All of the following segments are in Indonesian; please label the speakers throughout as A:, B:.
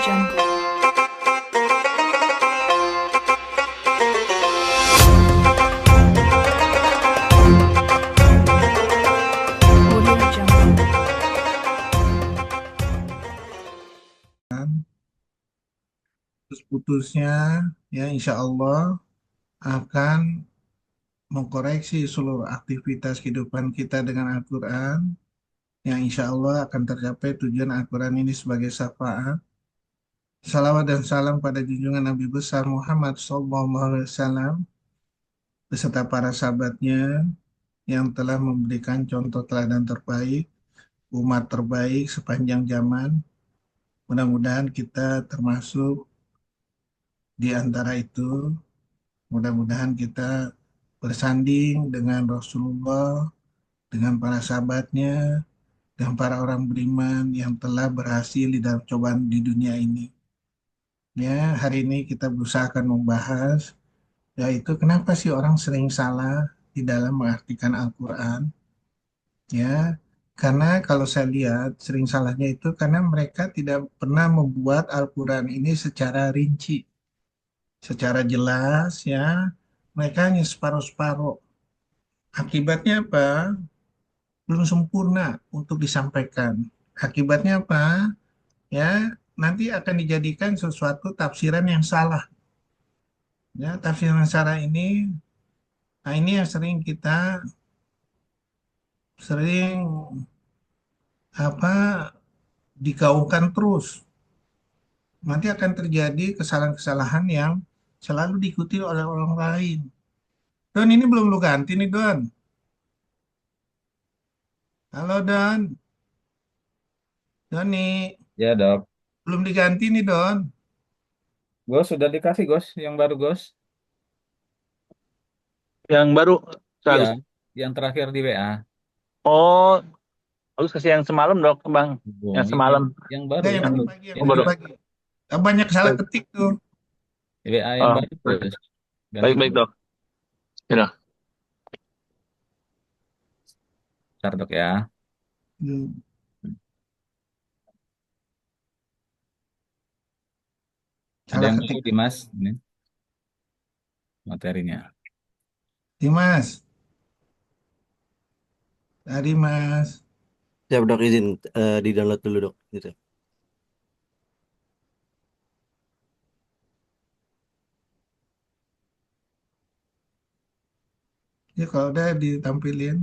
A: Jungle. Audio Jungle.
B: Putus-putusnya ya insya Allah akan mengkoreksi seluruh aktivitas kehidupan kita dengan Al-Quran yang insya Allah akan tercapai tujuan Al-Quran ini sebagai syafaat. Salawat dan salam pada junjungan Nabi besar Muhammad SAW beserta para sahabatnya yang telah memberikan contoh teladan terbaik, umat terbaik sepanjang zaman. Mudah-mudahan kita termasuk di antara itu. Mudah-mudahan kita bersanding dengan Rasulullah, dengan para sahabatnya, dan para orang beriman yang telah berhasil di dalam cobaan di dunia ini. Ya, hari ini kita berusaha akan membahas, yaitu kenapa sih orang sering salah di dalam mengartikan Al-Quran. Ya, karena kalau saya lihat sering salahnya itu karena mereka tidak pernah membuat Al-Quran ini secara rinci, secara jelas ya. Mereka hanya separuh-separuh. Akibatnya apa? Belum sempurna untuk disampaikan. Akibatnya apa? Ya, nanti akan dijadikan sesuatu tafsiran yang salah. Ya, tafsiran yang salah ini, nah ini yang sering apa digaungkan terus. Nanti akan terjadi kesalahan-kesalahan yang selalu diikuti oleh orang lain. Don, ini belum lu ganti nih, Don. Halo, Don. Doni,
C: Ya dok,
B: belum diganti nih, Don.
C: Gos sudah dikasih Gos, yang baru Gos.
D: Yang baru
C: Iya,
D: harus.
C: yang terakhir di WA.
D: Oh, harus kasih yang semalam dok, bang.
C: Oh,
D: Yang semalam.
C: yang baru,
B: Enggak, yang
C: yang
B: tadi
C: baru.
B: pagi, yang
D: Oh,
B: tadi
D: baru.
B: pagi. Banyak salah
D: Baik.
B: ketik tuh.
C: WA yang
D: Oh,
C: baru Gos. Ganti
D: baik baik dok. Ya.
C: bentar dok ya.
B: Hmm,
C: Ada
B: salah
C: yang baru
B: ketik.
C: Dimas, ini materinya.
B: Dimas, tadi Mas.
E: Siap dok, izin di-download dulu dok. Gitu.
B: Ya kalau udah ditampilin.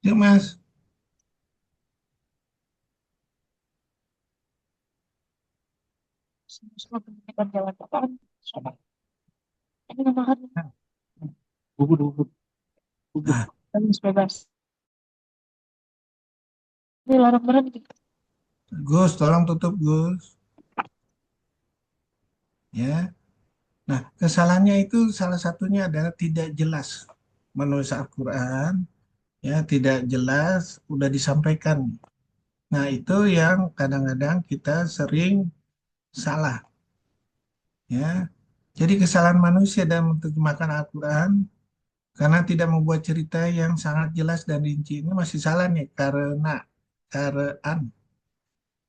B: Yuk Mas. Ah, Gus, tolong tutup Gus. Ya. Nah, kesalahannya itu salah satunya adalah tidak jelas menulis Al-Quran. Ya, tidak jelas, udah disampaikan. Nah, itu yang kadang-kadang kita sering salah. Ya. Jadi kesalahan manusia dalam menerjemahkan Al-Quran karena tidak membuat cerita yang sangat jelas dan rinci ini masih salah nih karena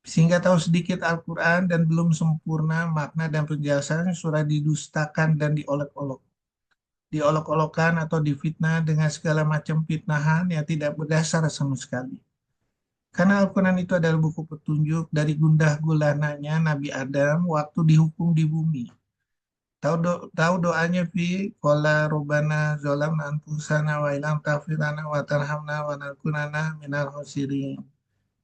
B: sehingga tahu sedikit Al-Quran dan belum sempurna makna dan penjelasannya sudah didustakan dan diolok-olok, diolok-olokkan atau difitnah dengan segala macam fitnahan yang tidak berdasar sama sekali. Karena Al-Quran itu adalah buku petunjuk dari gundah gulananya Nabi Adam waktu dihukum di bumi. Tahu doanya fi qala robana zolam anfusana wa ilam tafirana wa tarhamna wa nakunana minal khosirin.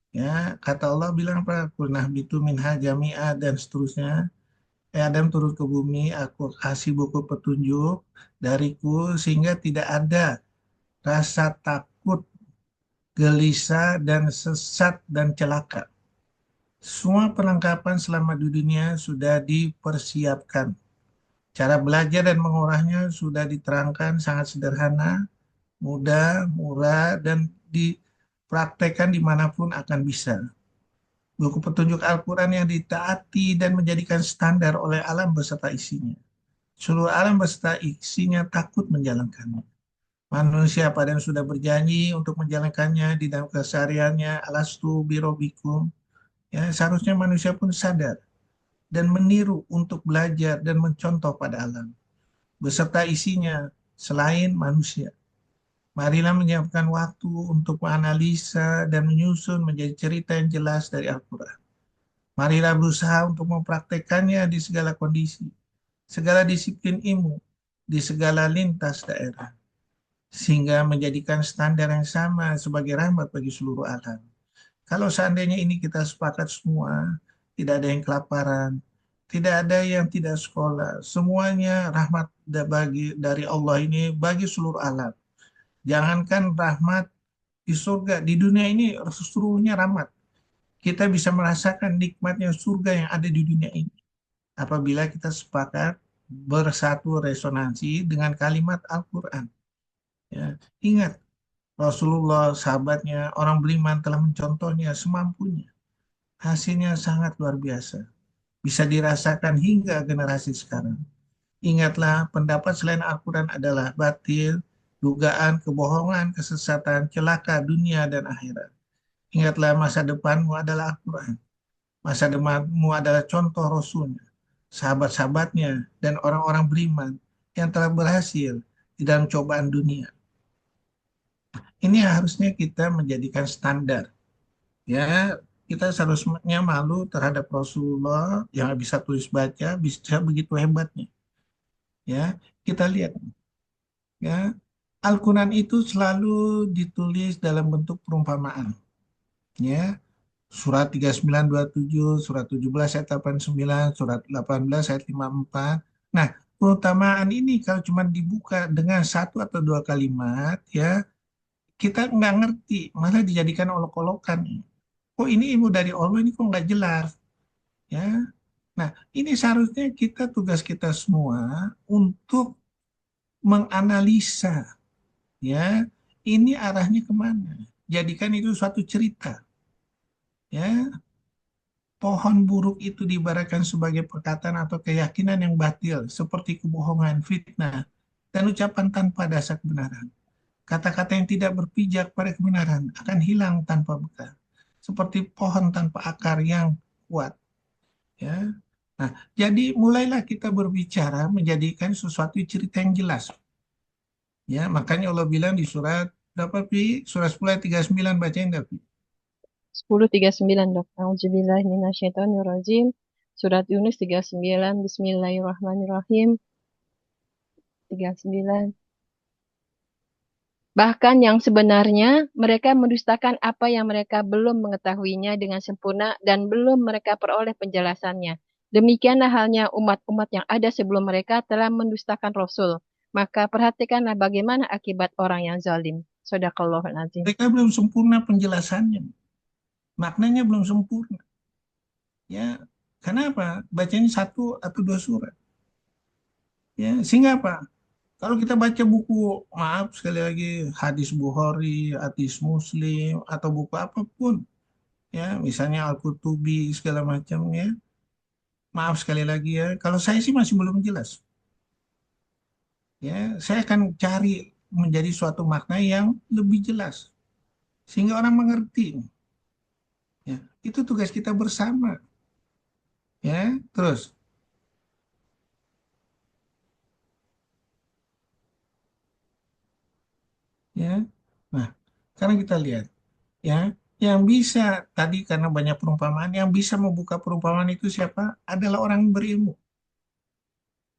B: Ya, kata Allah bilang apa? Kulnah bitu minha jami'a dan seterusnya. Adam turun ke bumi, aku kasih buku petunjuk dariku sehingga tidak ada rasa takut, gelisah dan sesat dan celaka. Semua perlengkapan selama di dunia sudah dipersiapkan. Cara belajar dan mengurahnya sudah diterangkan sangat sederhana mudah, murah, dan dipraktekkan dimanapun akan bisa. Buku petunjuk Al-Quran yang ditaati dan menjadikan standar oleh alam beserta isinya. Seluruh alam beserta isinya takut menjalankannya. Manusia pada yang sudah berjanji untuk menjalankannya di dalam kesehariannya, alastu birobikum. Ya, seharusnya manusia pun sadar dan meniru untuk belajar dan mencontoh pada alam beserta isinya selain manusia. Marilah menyiapkan waktu untuk menganalisa dan menyusun menjadi cerita yang jelas dari Al-Quran. Marilah berusaha untuk mempraktekannya di segala kondisi, segala disiplin ilmu, di segala lintas daerah, sehingga menjadikan standar yang sama sebagai rahmat bagi seluruh alam. Kalau seandainya ini kita sepakat semua, tidak ada yang kelaparan, tidak ada yang tidak sekolah, semuanya rahmat bagi dari Allah ini bagi seluruh alam. Jangankan rahmat di surga, di dunia ini seluruhnya rahmat. Kita bisa merasakan nikmatnya surga yang ada di dunia ini. Apabila kita sepakat bersatu resonansi dengan kalimat Al-Quran. Ya. Ingat, Rasulullah, sahabatnya, orang beriman telah mencontohnya semampunya. Hasilnya sangat luar biasa. Bisa dirasakan hingga generasi sekarang. Ingatlah, pendapat selain Al-Quran adalah batil, dugaan, kebohongan, kesesatan, celaka dunia dan akhirat. Ingatlah, masa depanmu adalah Al-Quran. Masa depanmu adalah contoh Rasulnya, sahabat-sahabatnya, dan orang-orang beriman yang telah berhasil di dalam cobaan dunia. Ini harusnya kita menjadikan standar. Ya, kita seharusnya malu terhadap Rasulullah yang bisa tulis baca, bisa begitu hebatnya. Ya, kita lihat ya, Al-Quran itu selalu ditulis dalam bentuk perumpamaan. Ya, surat 3927, surat 17 ayat 89, surat 18 ayat 54. Nah, perumpamaan ini kalau cuma dibuka dengan satu atau dua kalimat, ya kita nggak ngerti, malah dijadikan olok-olokan. Kok ini ilmu dari Allah ini kok nggak jelas, ya. Nah, ini seharusnya tugas kita semua untuk menganalisa, ya, ini arahnya kemana. Jadikan itu suatu cerita, ya. Pohon buruk itu diibaratkan sebagai perkataan atau keyakinan yang batil, seperti kebohongan, fitnah, dan ucapan tanpa dasar kebenaran. Kata-kata yang tidak berpijak pada kebenaran akan hilang tanpa bekas, seperti pohon tanpa akar yang kuat. Ya, nah, jadi mulailah kita berbicara menjadikan sesuatu cerita yang jelas. Ya, makanya Allah bilang di surat berapa, Pi? Surat 10 ayat 39, bacain dah, Pi.
F: 10:39 dok. Auzubillahi minasyaitonirrajim. Surat Yunus 39. Bismillahirrahmanirrahim. 39. Bahkan yang sebenarnya mereka mendustakan apa yang mereka belum mengetahuinya dengan sempurna dan belum mereka peroleh penjelasannya. Demikianlah halnya umat-umat yang ada sebelum mereka telah mendustakan Rasul. Maka perhatikanlah bagaimana akibat orang yang zalim. Shadaqallahul azim.
B: Mereka belum sempurna penjelasannya. Maknanya belum sempurna. Ya, kenapa? Bacanya satu atau dua surat. Ya, sehingga apa? Kalau kita baca buku, maaf sekali lagi, hadis Bukhari, hadis Muslim, atau buku apapun, ya, misalnya Al-Qutubi, segala macam, ya, maaf sekali lagi ya, kalau saya sih masih belum jelas. Ya, saya akan cari menjadi suatu makna yang lebih jelas, sehingga orang mengerti. Ya, itu tugas kita bersama. Ya, terus, ya, nah, sekarang kita lihat. Ya, yang bisa tadi karena banyak perumpamaan, yang bisa membuka perumpamaan itu siapa? Adalah orang yang berilmu.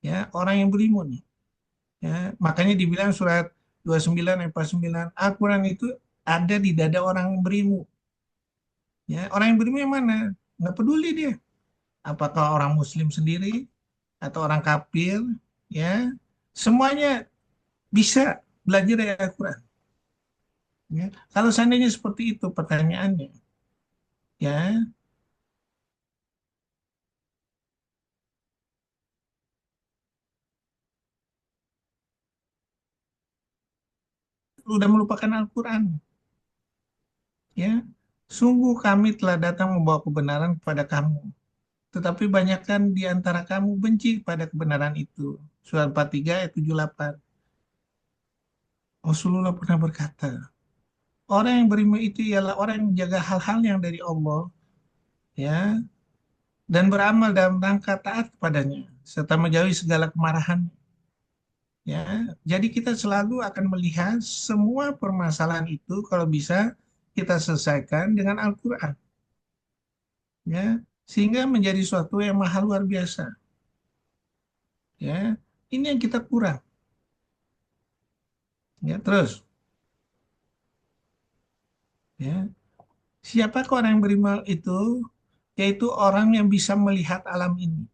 B: Ya, orang yang berilmu nih. Ya, makanya dibilang surat 29 ayat 49, Al-Quran itu ada di dada orang yang berilmu. Ya, orang yang berilmu yang mana? Nggak peduli dia. Apakah orang Muslim sendiri atau orang kafir, ya, semuanya bisa belajar dari Al-Quran. Ya. Kalau seandainya seperti itu pertanyaannya, ya, sudah melupakan Al-Quran. Ya, sungguh kami telah datang membawa kebenaran kepada kamu. Tetapi banyakkan di antara kamu benci pada kebenaran itu. Surat 43 ayat 78. Rasulullah pernah berkata, orang yang beriman itu ialah orang yang menjaga hal-hal yang dari Allah, ya, dan beramal dalam rangka taat kepadanya, serta menjauhi segala kemarahan. Ya, jadi kita selalu akan melihat semua permasalahan itu kalau bisa kita selesaikan dengan Al-Quran, ya, sehingga menjadi suatu yang mahal luar biasa. Ya, ini yang kita kurang. Ya, terus, ya, siapakah orang yang beriman itu? Yaitu orang yang bisa melihat alam ini.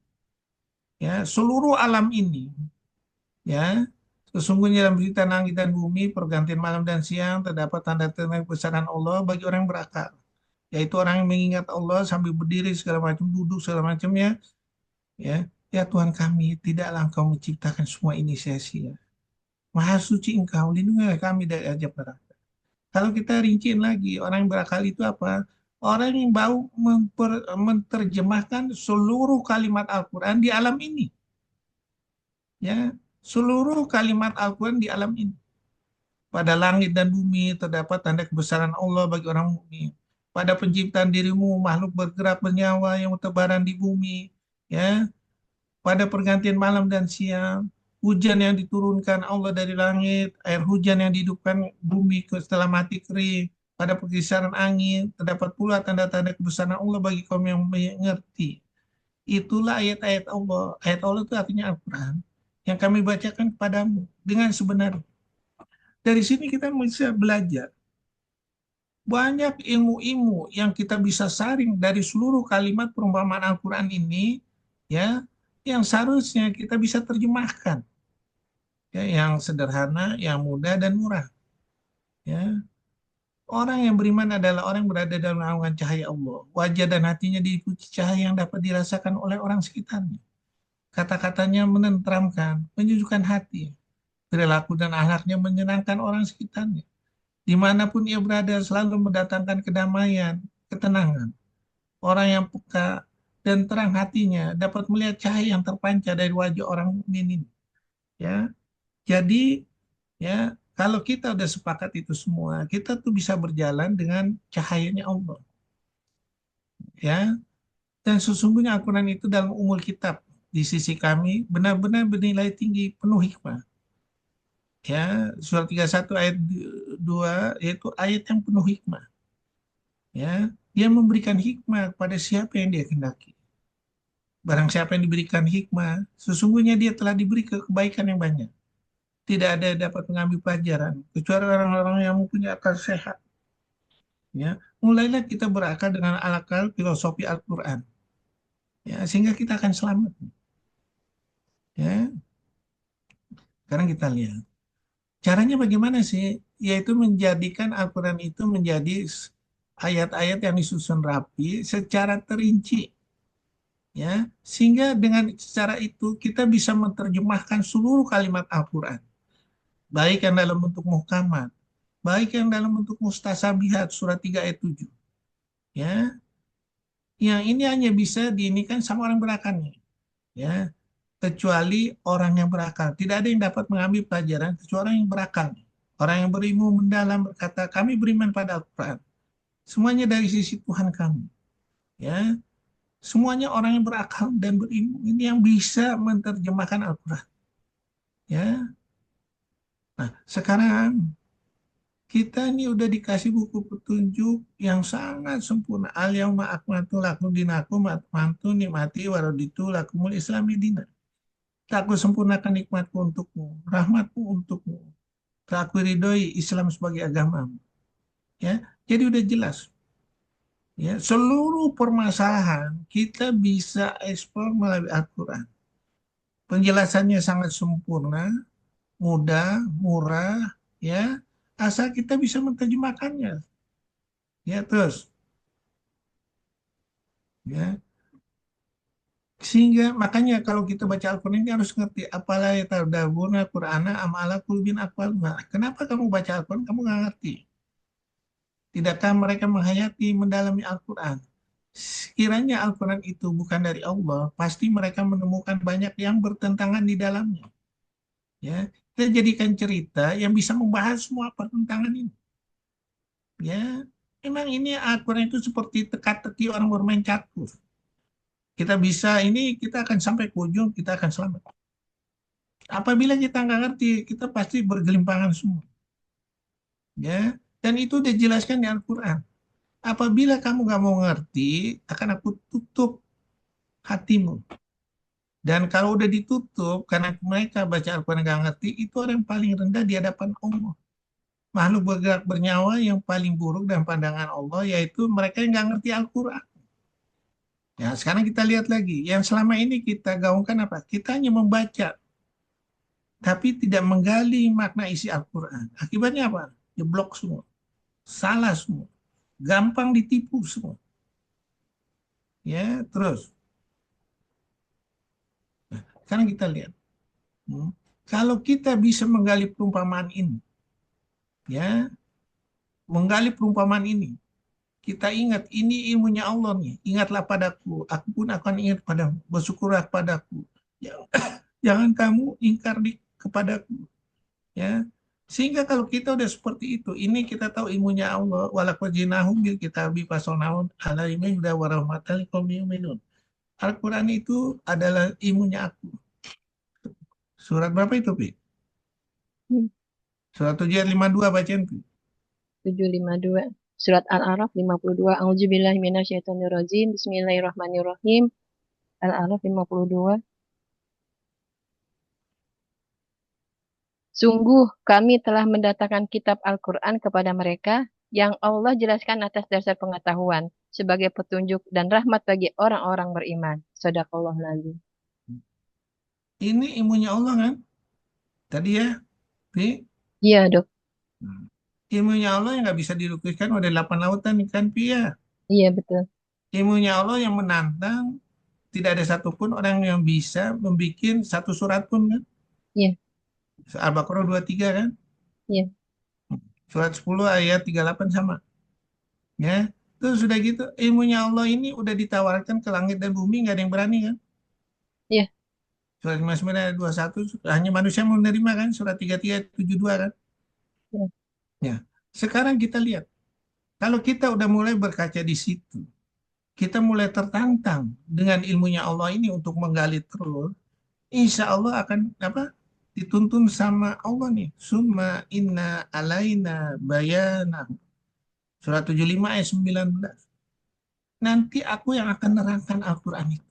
B: Ya, seluruh alam ini, ya, sesungguhnya dalam berita langit dan bumi, pergantian malam dan siang, terdapat tanda-tanda kebesaran Allah bagi orang yang berakal. Yaitu orang yang mengingat Allah sambil berdiri segala macam, duduk segala macamnya. Ya, ya Tuhan kami, tidaklah Engkau menciptakan semua ini sia-sia. Maha suci Engkau, lindungilah kami dari azab neraka. Kalau kita rinciin lagi, orang yang berakal itu apa? Orang yang bau menerjemahkan seluruh kalimat Al-Quran di alam ini. Ya, seluruh kalimat Al-Quran di alam ini. Pada langit dan bumi terdapat tanda kebesaran Allah bagi orang mukmin. Pada penciptaan dirimu, makhluk bergerak bernyawa yang bertebaran di bumi. Ya, pada pergantian malam dan siang, hujan yang diturunkan Allah dari langit, air hujan yang dihidupkan bumi setelah mati kering, pada pergeseran angin, terdapat pula tanda-tanda kebesaran Allah bagi kaum yang mengerti. Itulah ayat-ayat Allah. Ayat Allah itu artinya Al-Quran yang kami bacakan kepadamu dengan sebenarnya. Dari sini kita bisa belajar banyak ilmu-ilmu yang kita bisa saring dari seluruh kalimat perumpamaan Al-Quran ini, ya, yang seharusnya kita bisa terjemahkan, ya, yang sederhana, yang mudah dan murah. Ya, orang yang beriman adalah orang yang berada dalam naungan cahaya Allah. Wajah dan hatinya diikuti cahaya yang dapat dirasakan oleh orang sekitarnya. Kata-katanya menenteramkan, menyejukkan hati. Perilaku dan akhlaknya menyenangkan orang sekitarnya. Dimanapun ia berada selalu mendatangkan kedamaian, ketenangan. Orang yang peka dan terang hatinya dapat melihat cahaya yang terpancar dari wajah orang mukmin ini. Ya, jadi, ya, kalau kita udah sepakat itu semua, kita tuh bisa berjalan dengan cahayanya Allah. Ya, dan sesungguhnya Al-Quran itu dalam umul kitab di sisi kami benar-benar bernilai tinggi, penuh hikmah. Ya, surat 31 ayat 2 yaitu ayat yang penuh hikmah. Ya, dia memberikan hikmah kepada siapa yang dia kehendaki. Barang siapa yang diberikan hikmah, sesungguhnya dia telah diberi kebaikan yang banyak. Tidak ada yang dapat mengambil pelajaran kecuali orang-orang yang mempunyai akal sehat. Ya, mulailah kita berakal dengan akal filosofi Al-Quran. Ya, sehingga kita akan selamat. Ya, sekarang kita lihat. Caranya bagaimana sih? Yaitu menjadikan Al-Quran itu menjadi ayat-ayat yang disusun rapi secara terinci. Ya, sehingga dengan cara itu kita bisa menerjemahkan seluruh kalimat Al-Quran. Baik yang dalam bentuk muhkamat, baik yang dalam bentuk mustasabihat surat 3 ayat 7. Ya, yang ini hanya bisa diinikan sama orang berakal. Ya, kecuali orang yang berakal. Tidak ada yang dapat mengambil pelajaran kecuali orang yang berakal. Orang yang berilmu mendalam berkata, kami beriman pada Al-Quran. Semuanya dari sisi Tuhan kami. Ya, semuanya orang yang berakal dan berilmu ini yang bisa menerjemahkan Al-Quran. Ya, nah sekarang kita ini udah dikasih buku petunjuk yang sangat sempurna. Al-yauma akmaltu lakum dinakum wa atmamtu nikmati wa raditu lakumul Islam dinan. Aku sempurnakan nikmatku untukmu, rahmatku untukmu. Aku ridhoi Islam sebagai agamamu. Ya, jadi udah jelas. Ya, seluruh permasalahan kita bisa eksplor melalui Al-Quran. Penjelasannya sangat sempurna, mudah, murah, ya, asal kita bisa menerjemahkannya. Ya, terus, ya, Sehingga makanya kalau kita baca Al-Quran ini harus ngerti apalah yatadabburuna Qur'ana am ala qulubin aqfaluha. Kenapa kamu baca Al-Quran kamu nggak ngerti? Tidakkah mereka menghayati mendalami Al-Quran? Sekiranya Al-Quran itu bukan dari Allah, pasti mereka menemukan banyak yang bertentangan di dalamnya. Ya, kita jadikan cerita yang bisa membahas semua pertentangan ini. Ya, memang ini Al-Quran itu seperti teka-teki orang bermain catur. Kita bisa ini, kita akan sampai ke ujung, kita akan selamat. Apabila kita nggak ngerti, kita pasti bergelimpangan semua. Ya, dan itu udah jelaskan di Al-Quran. Apabila kamu nggak mau ngerti, akan aku tutup hatimu. Dan kalau udah ditutup, karena mereka baca Al-Quran nggak ngerti, itu orang yang paling rendah di hadapan Allah. Makhluk bergerak bernyawa yang paling buruk dan pandangan Allah, yaitu mereka yang nggak ngerti Al-Quran. Ya, sekarang kita lihat lagi. Yang selama ini kita gaungkan apa? Kita hanya membaca, tapi tidak menggali makna isi Al-Quran. Akibatnya apa? Jeblok semua. Salah semua. Gampang ditipu semua. Ya, terus. Nah, sekarang kita lihat. Kalau kita bisa menggali perumpamaan ini, ya, menggali perumpamaan ini, kita ingat ini ilmunya Allah nih. Ingatlah padaku, aku pun akan ingat padamu. Bersyukurlah padaku. Jangan kamu ingkar kepadaku. Ya, sehingga kalau kita udah seperti itu, ini kita tahu ilmunya Allah. Walaqad jinahum bil kitabi fasalnahum ala ilmin huda wa rahmatan liqaumin yu'minun. Al-Quran itu adalah ilmunya aku. Surat berapa itu, Pi?
F: Hmm.
B: Surat 752 bacaan, Pi.
F: 752. Surat Al-A'raf 52. A'udzubillahi minasyaitonirrajim. Bismillahirrahmanirrahim. Al-A'raf 52. Sungguh kami telah mendatangkan kitab Al-Quran kepada mereka yang Allah jelaskan atas dasar pengetahuan sebagai petunjuk dan rahmat bagi orang-orang beriman. Shadaqallahul azim.
B: Ini ilmunya Allah kan? Tadi ya, Pi.
F: Iya, Dok.
B: Ilmunya Allah yang nggak bisa dilukiskan oleh 8 lautan kan, Pi ya.
F: Iya, betul.
B: Ilmunya Allah yang menantang, tidak ada satupun orang yang bisa membuat satu surat pun kan.
F: Iya.
B: Al-Baqarah 23 kan?
F: Iya.
B: Surat 10 ayat 38 sama. Ya, terus sudah gitu ilmunya Allah ini udah ditawarkan ke langit dan bumi nggak ada yang berani kan?
F: Iya.
B: Surat 59 ayat 21 hanya manusia mau menerima kan? Surat 33 ayat 72 kan?
F: Iya.
B: Ya. Sekarang kita lihat. Kalau kita udah mulai berkaca di situ, kita mulai tertantang dengan ilmunya Allah ini untuk menggali terus, insya Allah akan apa? Dituntun sama Allah nih. Summa inna alaina bayana. Surat 75 ayat 19. Nanti aku yang akan nerangkan Al-Quran itu.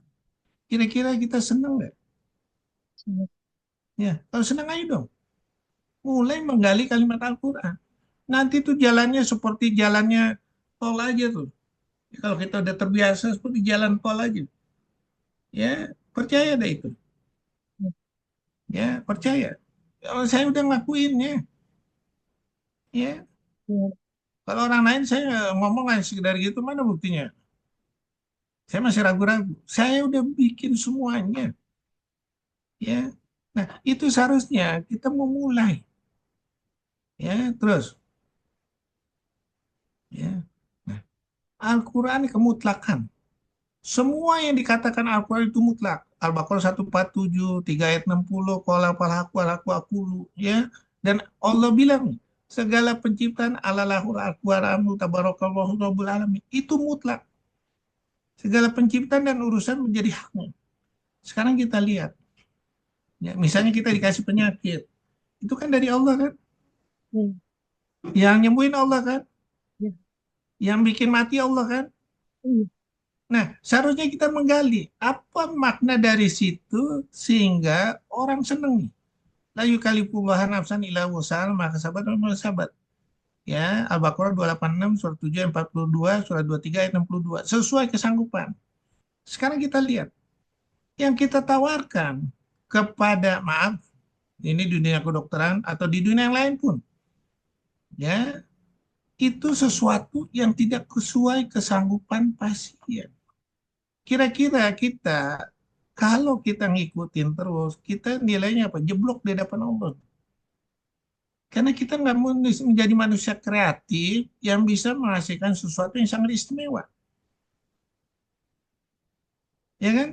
B: Kira-kira kita senang nggak? Ya, kalau senang ayo dong. Mulai menggali kalimat Al-Quran. Nanti tuh jalannya seperti jalannya tol aja tuh. Kalau kita udah terbiasa seperti jalan tol aja. Ya, percaya deh itu. Ya, percaya. Kalau saya udah ngelakuinnya. Ya.
F: Iya.
B: Kalau orang lain saya ngomong aja sekedar gitu, mana buktinya? Saya masih ragu-ragu. Saya udah bikin semuanya. Ya. Nah, itu seharusnya kita memulai. Ya, terus. Ya. Nah, Al-Quran kemutlakan. Semua yang dikatakan Al-Quran itu mutlak. Al-Baqarah 147, 3 ayat 60, qala falhaqqu alaku aqulu, ya. Dan Allah bilang, segala penciptaan alalahul akbaramu tabarakallahu rabbul alamin. Itu mutlak. Segala penciptaan dan urusan menjadi haknya. Sekarang kita lihat. Ya, misalnya kita dikasih penyakit. Itu kan dari Allah kan?
F: Hmm.
B: Yang nyembuhin Allah kan?
F: Ya.
B: Yang bikin mati Allah kan?
F: Hmm.
B: Nah, seharusnya kita menggali apa makna dari situ sehingga orang seneng nih. La yukalifullah nafsan illa wus'aha maka sahabat sahabat. Ya, Al-Baqarah 286, surat 7 ayat 42, surat 23 ayat 62. Sesuai kesanggupan. Sekarang kita lihat. Yang kita tawarkan kepada, maaf, ini dunia kedokteran atau di dunia yang lain pun. Ya, itu sesuatu yang tidak sesuai kesanggupan pasien. Kira-kira kita Kalau kita ngikutin terus, kita nilainya apa? Jeblok di hadapan Allah. Karena kita nggak menjadi manusia kreatif yang bisa menghasilkan sesuatu yang sangat istimewa. Ya kan?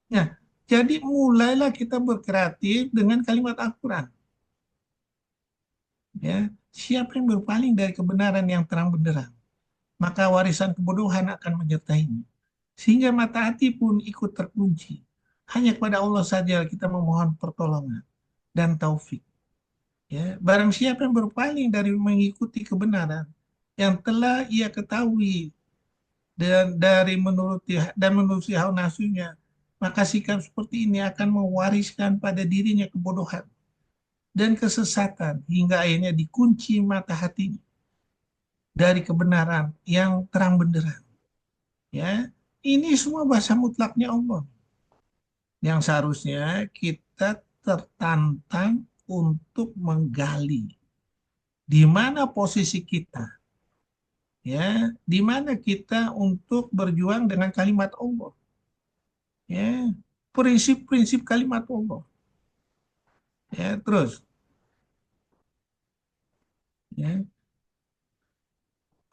B: Nah, jadi mulailah kita berkreatif dengan kalimat Al-Quran. Ya, siapa yang berpaling dari kebenaran yang terang benderang, maka warisan kebodohan akan menyertainya. Sehingga mata hati pun ikut terkunci. Hanya kepada Allah saja kita memohon pertolongan dan taufik. Ya, barang siapa yang berpaling dari mengikuti kebenaran yang telah ia ketahui dan menuruti hawa nafsunya, maka sikap seperti ini akan mewariskan pada dirinya kebodohan dan kesesatan hingga akhirnya dikunci mata hatinya dari kebenaran yang terang benderang. Ya, ini semua bahasa mutlaknya Allah yang seharusnya kita tertantang untuk menggali di mana posisi kita, ya, di mana kita untuk berjuang dengan kalimat Allah, ya, prinsip-prinsip kalimat Allah, ya, terus, ya,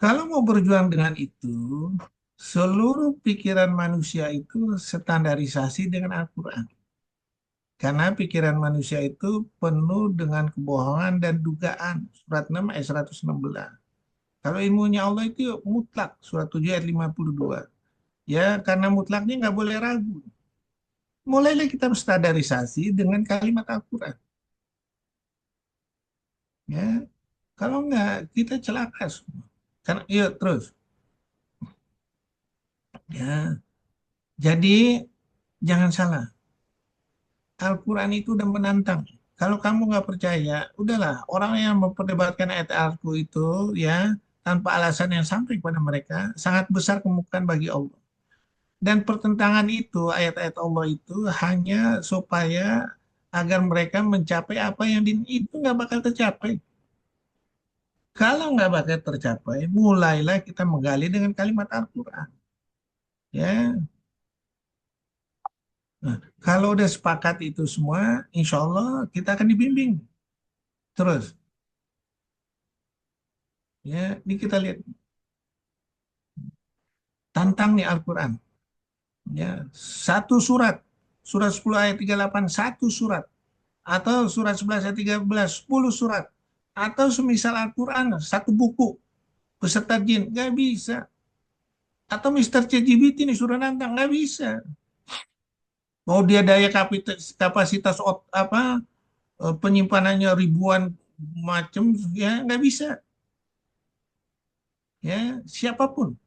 B: kalau mau berjuang dengan itu, seluruh pikiran manusia itu standarisasi dengan Al-Quran. Karena pikiran manusia itu penuh dengan kebohongan dan dugaan. Surat 6 ayat 116. Kalau ilmunya Allah itu mutlak. Surat 7 ayat 52. Ya, karena mutlaknya nggak boleh ragu. Mulailah kita standarisasi dengan kalimat Al-Quran. Ya, kalau nggak, kita celaka semua. Karena, yuk terus. Ya, jadi jangan salah. Al-Quran itu udah menantang. Kalau kamu nggak percaya, udahlah. Orang yang memperdebatkan ayat Al-Quran itu ya tanpa alasan yang sampai kepada mereka sangat besar kemungkinan bagi Allah. Dan pertentangan itu, ayat-ayat Allah itu hanya supaya agar mereka mencapai apa yang itu nggak bakal tercapai. Kalau nggak bakal tercapai, mulailah kita menggali dengan kalimat Al-Quran. Ya, nah, kalau udah sepakat itu semua, insya Allah kita akan dibimbing. Terus, ya, ini kita lihat tantang nih Al-Quran. Ya, satu surat, surat 10 ayat 38, satu surat. Atau surat 11 ayat 13, 10 surat. Atau semisal Al-Quran, satu buku, beserta jin, nggak bisa. Atau Mr. ChatGPT nih suruh nantang, nggak bisa. Mau dia daya kapasitas penyimpanannya ribuan macam, ya nggak bisa. Ya, siapapun.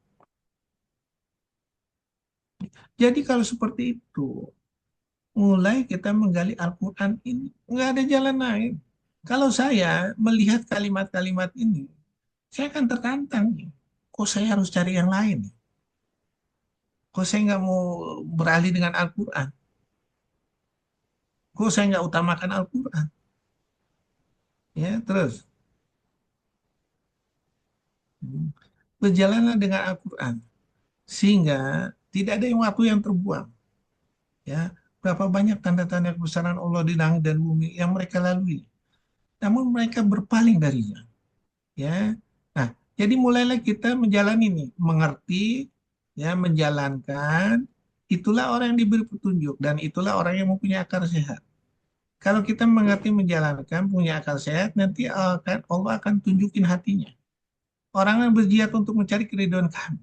B: Jadi kalau seperti itu, mulai kita menggali Al-Quran ini. Nggak ada jalan lain. Kalau saya melihat kalimat-kalimat ini, saya akan tertantang. Kok saya harus cari yang lain? Kok saya nggak mau beralih dengan Al-Quran? Kok saya nggak utamakan Al-Quran? Ya, terus. Berjalanlah dengan Al-Quran. Sehingga tidak ada waktu yang terbuang. Ya, berapa banyak tanda-tanda kebesaran Allah di langit dan bumi yang mereka lalui. Namun mereka berpaling darinya. Ya, nah, jadi mulailah kita menjalani ini, mengerti, ya, menjalankan. Itulah orang yang diberi petunjuk dan itulah orang yang mempunyai akal sehat. Kalau kita mengerti, menjalankan, punya akal sehat, nanti Allah akan tunjukin hatinya. Orang yang berjihad untuk mencari keridhaan kami.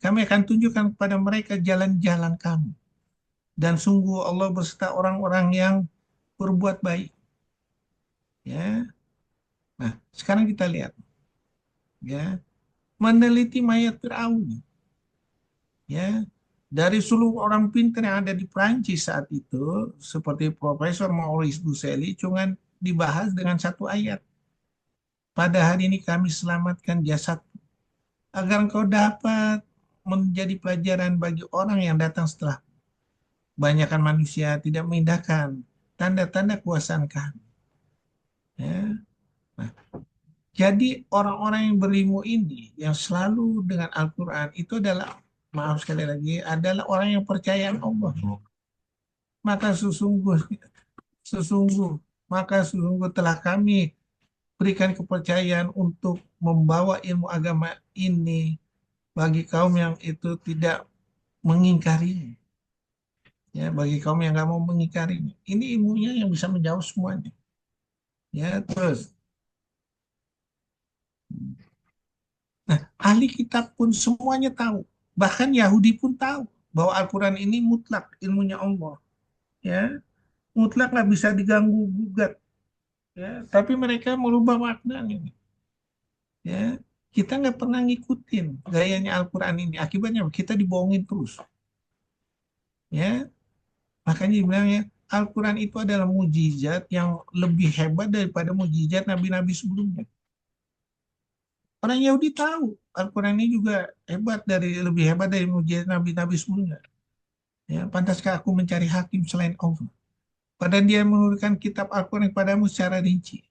B: Kami akan tunjukkan kepada mereka jalan-jalan kami. Dan sungguh Allah berserta orang-orang yang berbuat baik. Ya. Nah, sekarang kita lihat. Ya. Meneliti mayat Firaun. Ya. Dari seluruh orang pintar yang ada di Prancis saat itu, seperti Profesor Maurice Bucaille, cuma dibahas dengan satu ayat. Pada hari ini kami selamatkan jasad agar engkau dapat menjadi pelajaran bagi orang yang datang setelah. Banyakan manusia tidak mengindahkan tanda-tanda kuasaan kami. Ya. Nah, jadi orang-orang yang berilmu ini, yang selalu dengan Al-Quran, itu adalah, maaf sekali lagi, adalah orang yang percaya Allah. maka sesungguh sesungguh telah kami berikan kepercayaan untuk membawa ilmu agama ini bagi kaum yang itu tidak mengingkarinya. Ya, bagi kaum yang nggak mau mengingkarinya. Ini ilmunya yang bisa menjawab semuanya. Ya, terus. Nah, ahli kitab pun semuanya tahu. Bahkan Yahudi pun tahu bahwa Al-Quran ini mutlak ilmunya Allah. Ya, mutlak nggak bisa diganggu gugat. Ya, tapi mereka merubah maknanya. Ya, kita nggak pernah ngikutin gayanya Al-Quran ini. Akibatnya kita dibohongin terus. Ya, makanya dibilang ya, Al-Quran itu adalah mujizat yang lebih hebat daripada mujizat nabi-nabi sebelumnya. Orang Yahudi tahu Al-Quran ini juga lebih hebat dari mujizat nabi-nabi sebelumnya. Ya, pantaskah aku mencari hakim selain Allah? Padahal dia menurunkan kitab Al-Quran kepadamu secara rinci.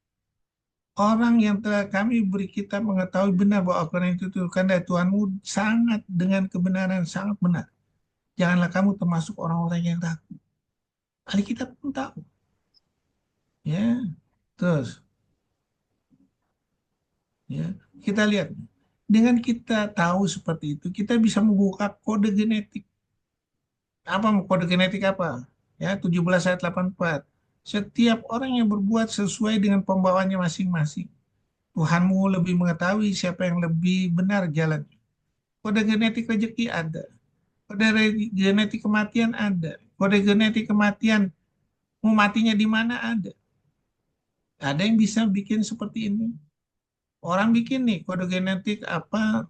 B: Orang yang telah kami beri kitab mengetahui benar bahwa Al-Quran itu diturunkan dari Tuhanmu sangat dengan kebenaran sangat benar. Janganlah kamu termasuk orang-orang yang ragu. Ahli kitab pun tahu. Ya, terus ya kita lihat dengan kita tahu seperti itu kita bisa membuka kode genetik. Apa kode genetik apa? Ya, 17 ayat 84. Setiap orang yang berbuat sesuai dengan pembawaannya masing-masing. Tuhanmu lebih mengetahui siapa yang lebih benar jalannya. Kode genetik rezeki ada. Kode genetik kematian ada. Kode genetik kematian mau matinya di mana ada. Ada yang bisa bikin seperti ini. Orang bikin nih kode genetik apa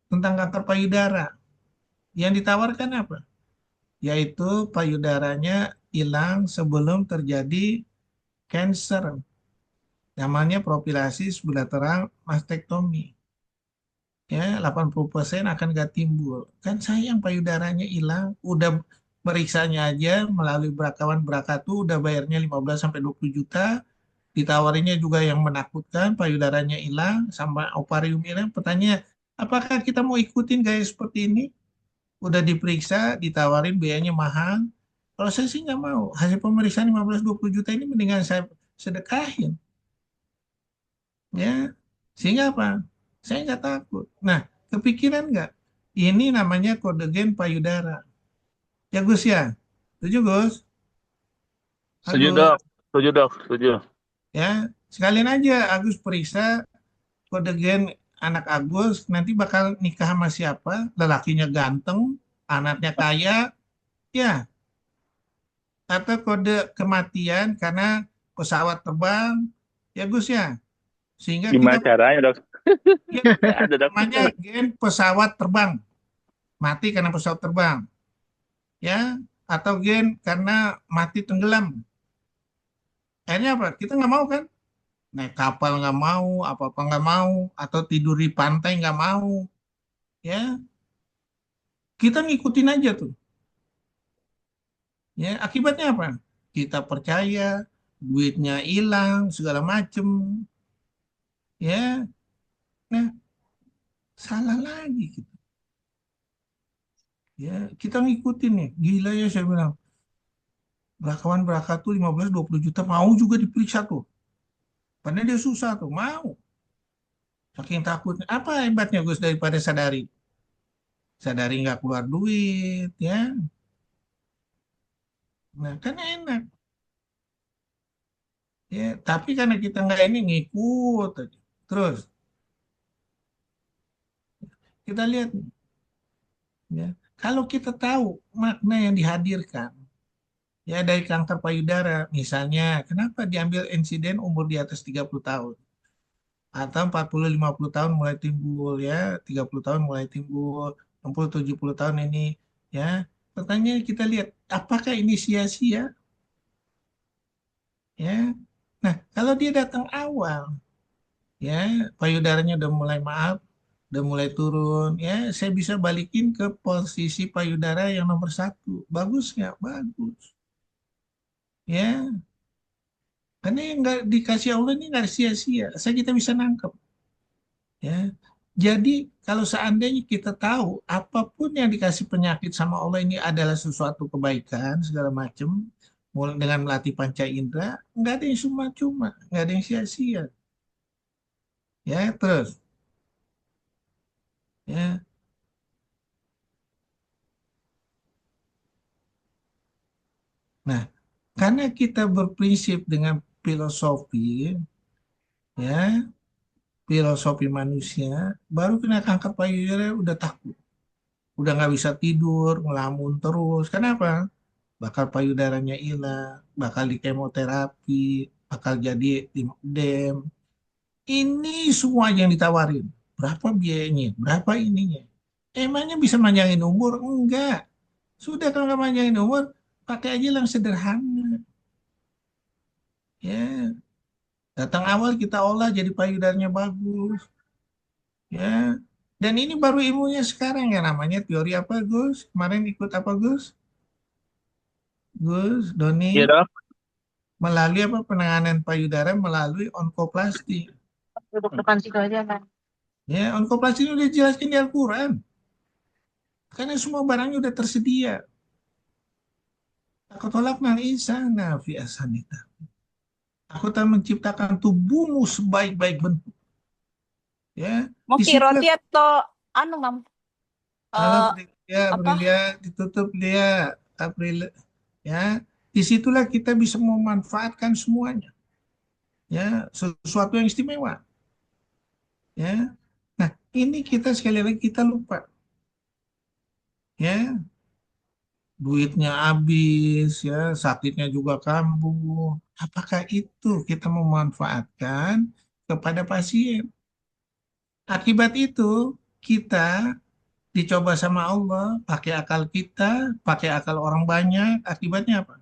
B: tentang kanker payudara. Yang ditawarkan apa? Yaitu payudaranya hilang sebelum terjadi cancer. Namanya profilasis bilateral mastektomi. Ya, 80% akan gak timbul. Kan sayang payudaranya hilang, udah periksanya aja melalui Brakawan Brakatu udah bayarnya 15 sampai 20 juta, ditawarinya juga yang menakutkan, payudaranya hilang sama ovarium hilang. Pertanyaan, apakah kita mau ikutin gaya seperti ini? Udah diperiksa, ditawarin biayanya mahal. Kalau saya sih nggak mau. Hasil pemeriksaan 15-20 juta ini mendingan saya sedekahin. Ya, sehingga apa? Saya nggak takut. Nah, kepikiran nggak? Ini namanya kode gen payudara. Ya Gus ya? Setuju Gus?
D: Setuju
B: Agus.
D: dok, setuju dok, setuju.
B: Ya, sekalian aja Agus periksa kode gen anak Agus. Nanti bakal nikah sama siapa? Lelakinya ganteng, anaknya kaya, ya. Atau kode kematian karena pesawat terbang. Ya Gus ya? Sehingga kita
D: Gimana caranya dok?
B: ya,
D: Nggak ada dok.
B: namanya gen pesawat terbang. Mati karena pesawat terbang. Ya, atau gen karena mati tenggelam. Akhirnya apa? Kita nggak mau kan? Naik kapal nggak mau, apa-apa nggak mau, atau tidur di pantai nggak mau. Ya, kita ngikutin aja tuh. Ya, akibatnya apa? Kita percaya, duitnya hilang, segala macem. Ya, nah salah lagi gitu. Ya, kita ngikutin nih. Gila ya saya bilang. Brakawan Braka tuh 15-20 juta mau juga diperiksa tuh. Padahal dia susah tuh, mau. Saking takutnya. Apa hebatnya Gus daripada sadari? Sadari nggak keluar duit, ya. Nah, kan enak. Ya, tapi karena kita nggak ini ngikut aja. Terus, kita lihat, ya. Kalau kita tahu makna yang dihadirkan, ya dari kanker payudara, misalnya, kenapa diambil insiden umur di atas 30 tahun? Atau 40-50 tahun mulai timbul ya, 30 tahun mulai timbul, 60-70 tahun ini ya. Pertanyaan kita lihat, apakah ini sia-sia? Ya. Nah, kalau dia datang awal, ya, payudaranya udah mulai maaf, udah mulai turun, ya, saya bisa balikin ke posisi payudara yang nomor satu. Bagus nggak? Bagus. Ya, karena yang nggak dikasih Allah ini nggak sia-sia. Saya kita bisa nangkep. Ya, Jadi kalau seandainya kita tahu apapun yang dikasih penyakit sama Allah ini adalah sesuatu kebaikan segala macam, mulai dengan melatih panca indera, nggak ada yang cuma-cuma, nggak ada yang sia-sia. Ya, terus. Ya. Nah, karena kita berprinsip dengan filosofi, ya, filosofi manusia, baru kena kanker payudara udah takut. Udah nggak bisa tidur, ngelamun terus. Kenapa? Bakal payudaranya hilang, bakal di kemoterapi, bakal jadi dem. Ini semua yang ditawarin. Berapa biayanya? Berapa ininya? Emangnya bisa manjangin umur? Enggak. Sudah kalau nggak manjangin umur, pakai aja yang sederhana. Ya, datang awal kita olah jadi payudaranya bagus. Ya, dan ini baru ilmunya sekarang ya namanya teori apa Gus? Kemarin ikut apa Gus? Gus, Doni,
D: Iya dok.
B: melalui apa penanganan payudara melalui onkoplasti.
A: Duduk depan situ aja kan.
B: Ya, onkoplasti ini udah dijelaskan di Al-Quran. Karena semua barangnya udah tersedia. Aku tolak insana fi asanita. Aku telah menciptakan tubuhmu sebaik-baik bentuk. Ya,
A: Mau
B: di situ
A: roti atau anu mam?
B: halo
A: Eh
B: Aprilia,
A: apa?
B: Aprilia, ditutup dia, April, ya. Disitulah kita bisa memanfaatkan semuanya, ya, sesuatu yang istimewa, ya. Nah, ini kita sekali lagi kita lupa, ya, duitnya habis, ya, sakitnya juga kambuh. Apakah itu kita memanfaatkan kepada pasien? Akibat itu kita dicoba sama Allah, pakai akal kita, pakai akal orang banyak, akibatnya apa?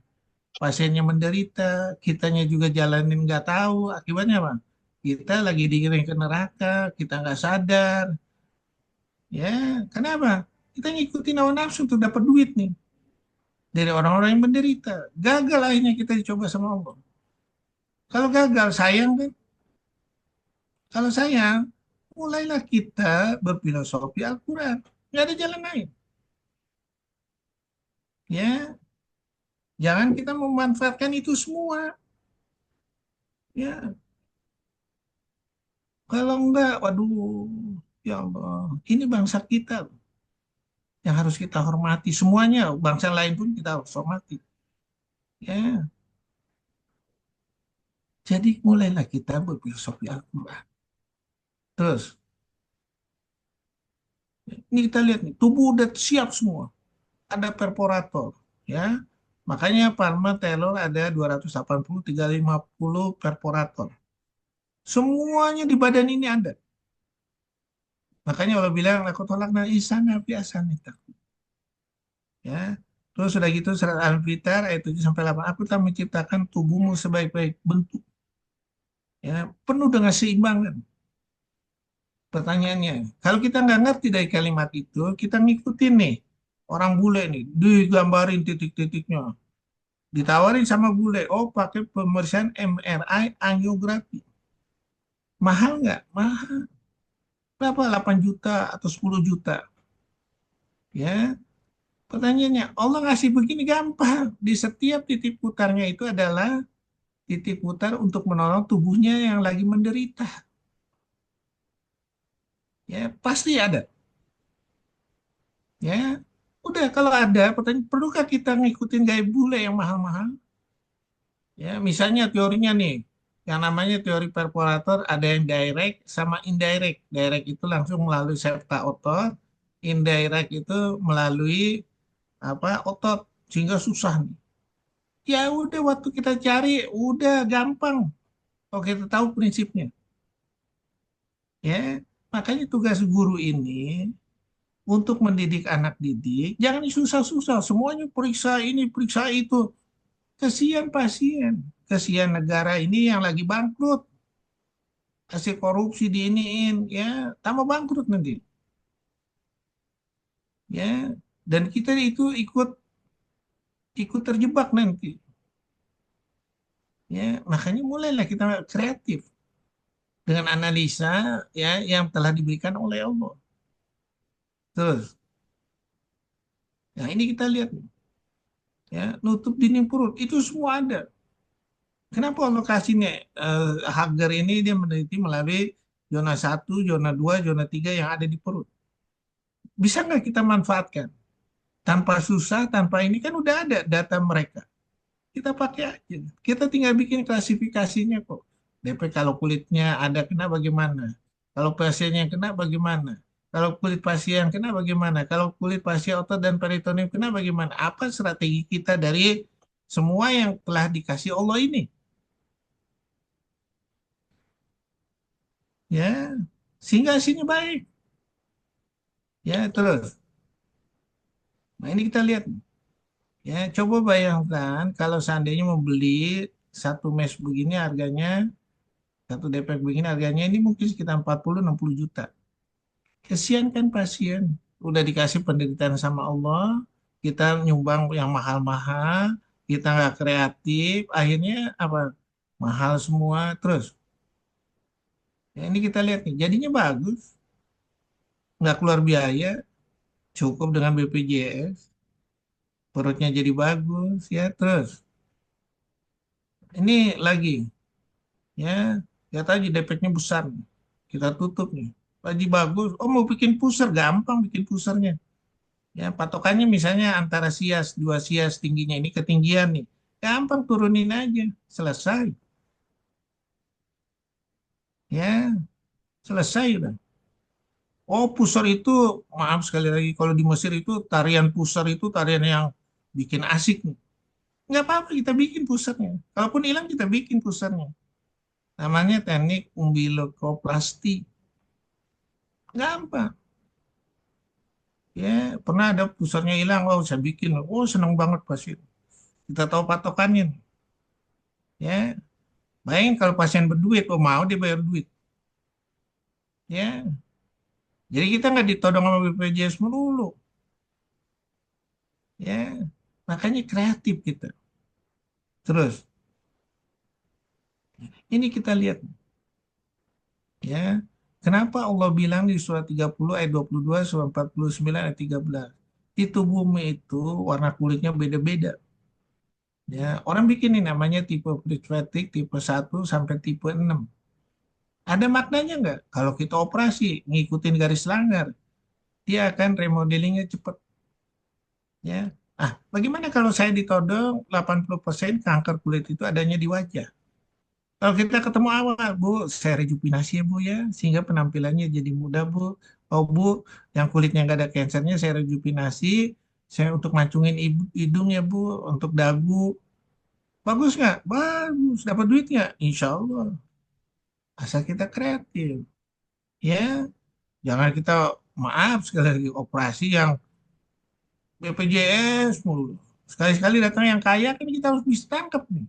B: Pasiennya menderita, kitanya juga jalanin nggak tahu, akibatnya apa? Kita lagi digiring ke neraka, kita nggak sadar, ya, kenapa? Kita ngikutin hawa nafsu untuk dapat duit nih dari orang-orang yang menderita. Gagal akhirnya kita dicoba sama Allah. Kalau gagal, sayang kan? Kalau sayang, mulailah kita berfilosofi Al-Quran. Nggak ada jalan lain. Ya, jangan kita memanfaatkan itu semua. Ya, kalau enggak, waduh, ya Allah, ini bangsa kita yang harus kita hormati. Semuanya, bangsa lain pun kita harus hormati. Ya, jadi mulailah kita berfilosofi Al-Quran. Terus, ini kita lihat nih, tubuh udah siap semua. Ada perforator, ya. Makanya Parma Taylor ada 280, 350 perforator. Semuanya di badan ini ada. Makanya Allah bilang, aku tolak isana biasa nih. Ya. Terus sudah gitu surat Al-Fitar ayat 7 sampai 8. Aku telah menciptakan tubuhmu sebaik-baik bentuk. Ya, penuh dengan seimbangan. Pertanyaannya, kalau kita nggak ngerti dari kalimat itu, kita ngikutin nih. Orang bule nih, digambarin titik-titiknya. Ditawarin sama bule, oh pakai pemeriksaan MRI angiografi. Mahal nggak? Mahal. Berapa? 8 juta atau 10 juta. Ya, pertanyaannya, Allah ngasih begini gampang. Di setiap titik putarnya itu adalah titik putar untuk menolong tubuhnya yang lagi menderita. Ya, pasti ada. Ya, udah kalau ada, pertanyaan, perlukah kita ngikutin gaya bule yang mahal-mahal? Ya, misalnya teorinya nih, yang namanya teori perforator ada yang direct sama indirect. Direct itu langsung melalui septa otot, indirect itu melalui apa otot sehingga susah nih. Ya udah waktu kita cari udah gampang. Kalau kita tahu prinsipnya. Ya, makanya tugas guru ini untuk mendidik anak didik jangan susah-susah. Semuanya periksa ini, periksa itu. Kasihan pasien, kasihan negara ini yang lagi bangkrut. Hasil korupsi diiniin, ya tambah bangkrut nanti. Ya, dan kita itu ikut ikut terjebak nanti. Ya, makanya mulailah kita kreatif. dengan analisa ya yang telah diberikan oleh Allah. Terus, nah ini kita lihat ya, nutup dinding perut itu semua ada. Kenapa Allah kasih nih Hagar ini dia meneliti melalui zona 1, zona 2, zona 3 yang ada di perut. Bisa nggak kita manfaatkan? Tanpa susah, tanpa ini kan udah ada data mereka. Kita pakai aja. Kita tinggal bikin klasifikasinya kok. DP kalau kulitnya ada kena bagaimana? Kalau pasien yang kena bagaimana? Kalau kulit pasien kena bagaimana? Kalau kulit pasien otot dan peritoneum kena bagaimana? Apa strategi kita dari semua yang telah dikasih Allah ini? Ya, sehingga hasilnya baik. Ya, terus. Nah, ini kita lihat. Ya, coba bayangkan kalau seandainya mau beli satu mesh begini harganya, satu DP begini harganya ini mungkin sekitar 40-60 juta. Kesian kan pasien, udah dikasih penderitaan sama Allah, kita nyumbang yang mahal-mahal, kita nggak kreatif, akhirnya apa? Mahal semua terus. Ya, ini kita lihat nih, jadinya bagus, nggak keluar biaya, cukup dengan BPJS, perutnya jadi bagus, ya terus. Ini lagi, ya, ya tadi depeknya besar, kita tutup nih. Lagi bagus, oh mau bikin pusar, gampang bikin pusarnya. Ya, patokannya misalnya antara sias, dua sias tingginya ini ketinggian nih. Gampang turunin aja, selesai. Ya, selesai udah. Oh, pusar itu, maaf sekali lagi, kalau di Mesir itu tarian pusar itu tarian yang bikin asik nih. Nggak apa-apa, kita bikin pusarnya. Kalaupun hilang, kita bikin pusarnya. Namanya teknik umbilokoplasti. Gampang. Ya, pernah ada pusarnya hilang, wow saya bikin. Oh, seneng banget pasien. Kita tahu patokannya. Ya, bayangin kalau pasien berduit, oh mau dia bayar duit. Ya, jadi kita nggak ditodong sama BPJS melulu. Ya, makanya kreatif kita. Terus, ini kita lihat. Ya, kenapa Allah bilang di surat 30 ayat 22, surat 49 ayat 13. Di tubuhmu itu warna kulitnya beda-beda. Ya, orang bikin ini namanya tipe prismatic, tipe 1 sampai tipe 6. Ada maknanya nggak? Kalau kita operasi, ngikutin garis langgar, dia akan remodelingnya cepat. Ya. Ah, bagaimana kalau saya ditodong 80% kanker kulit itu adanya di wajah? Kalau kita ketemu awal, Bu, saya rejuvenasi ya Bu ya, sehingga penampilannya jadi mudah Bu. Oh Bu, yang kulitnya nggak ada kansernya saya rejuvenasi, saya untuk mancungin hidung ya Bu, untuk dagu. Bagus nggak? Bagus. Dapat duit nggak? Insya Allah. Asal kita kreatif. Ya, jangan kita, maaf sekali lagi, operasi yang BPJS mulu. Sekali-sekali datang yang kaya kan kita harus bisa tangkap nih.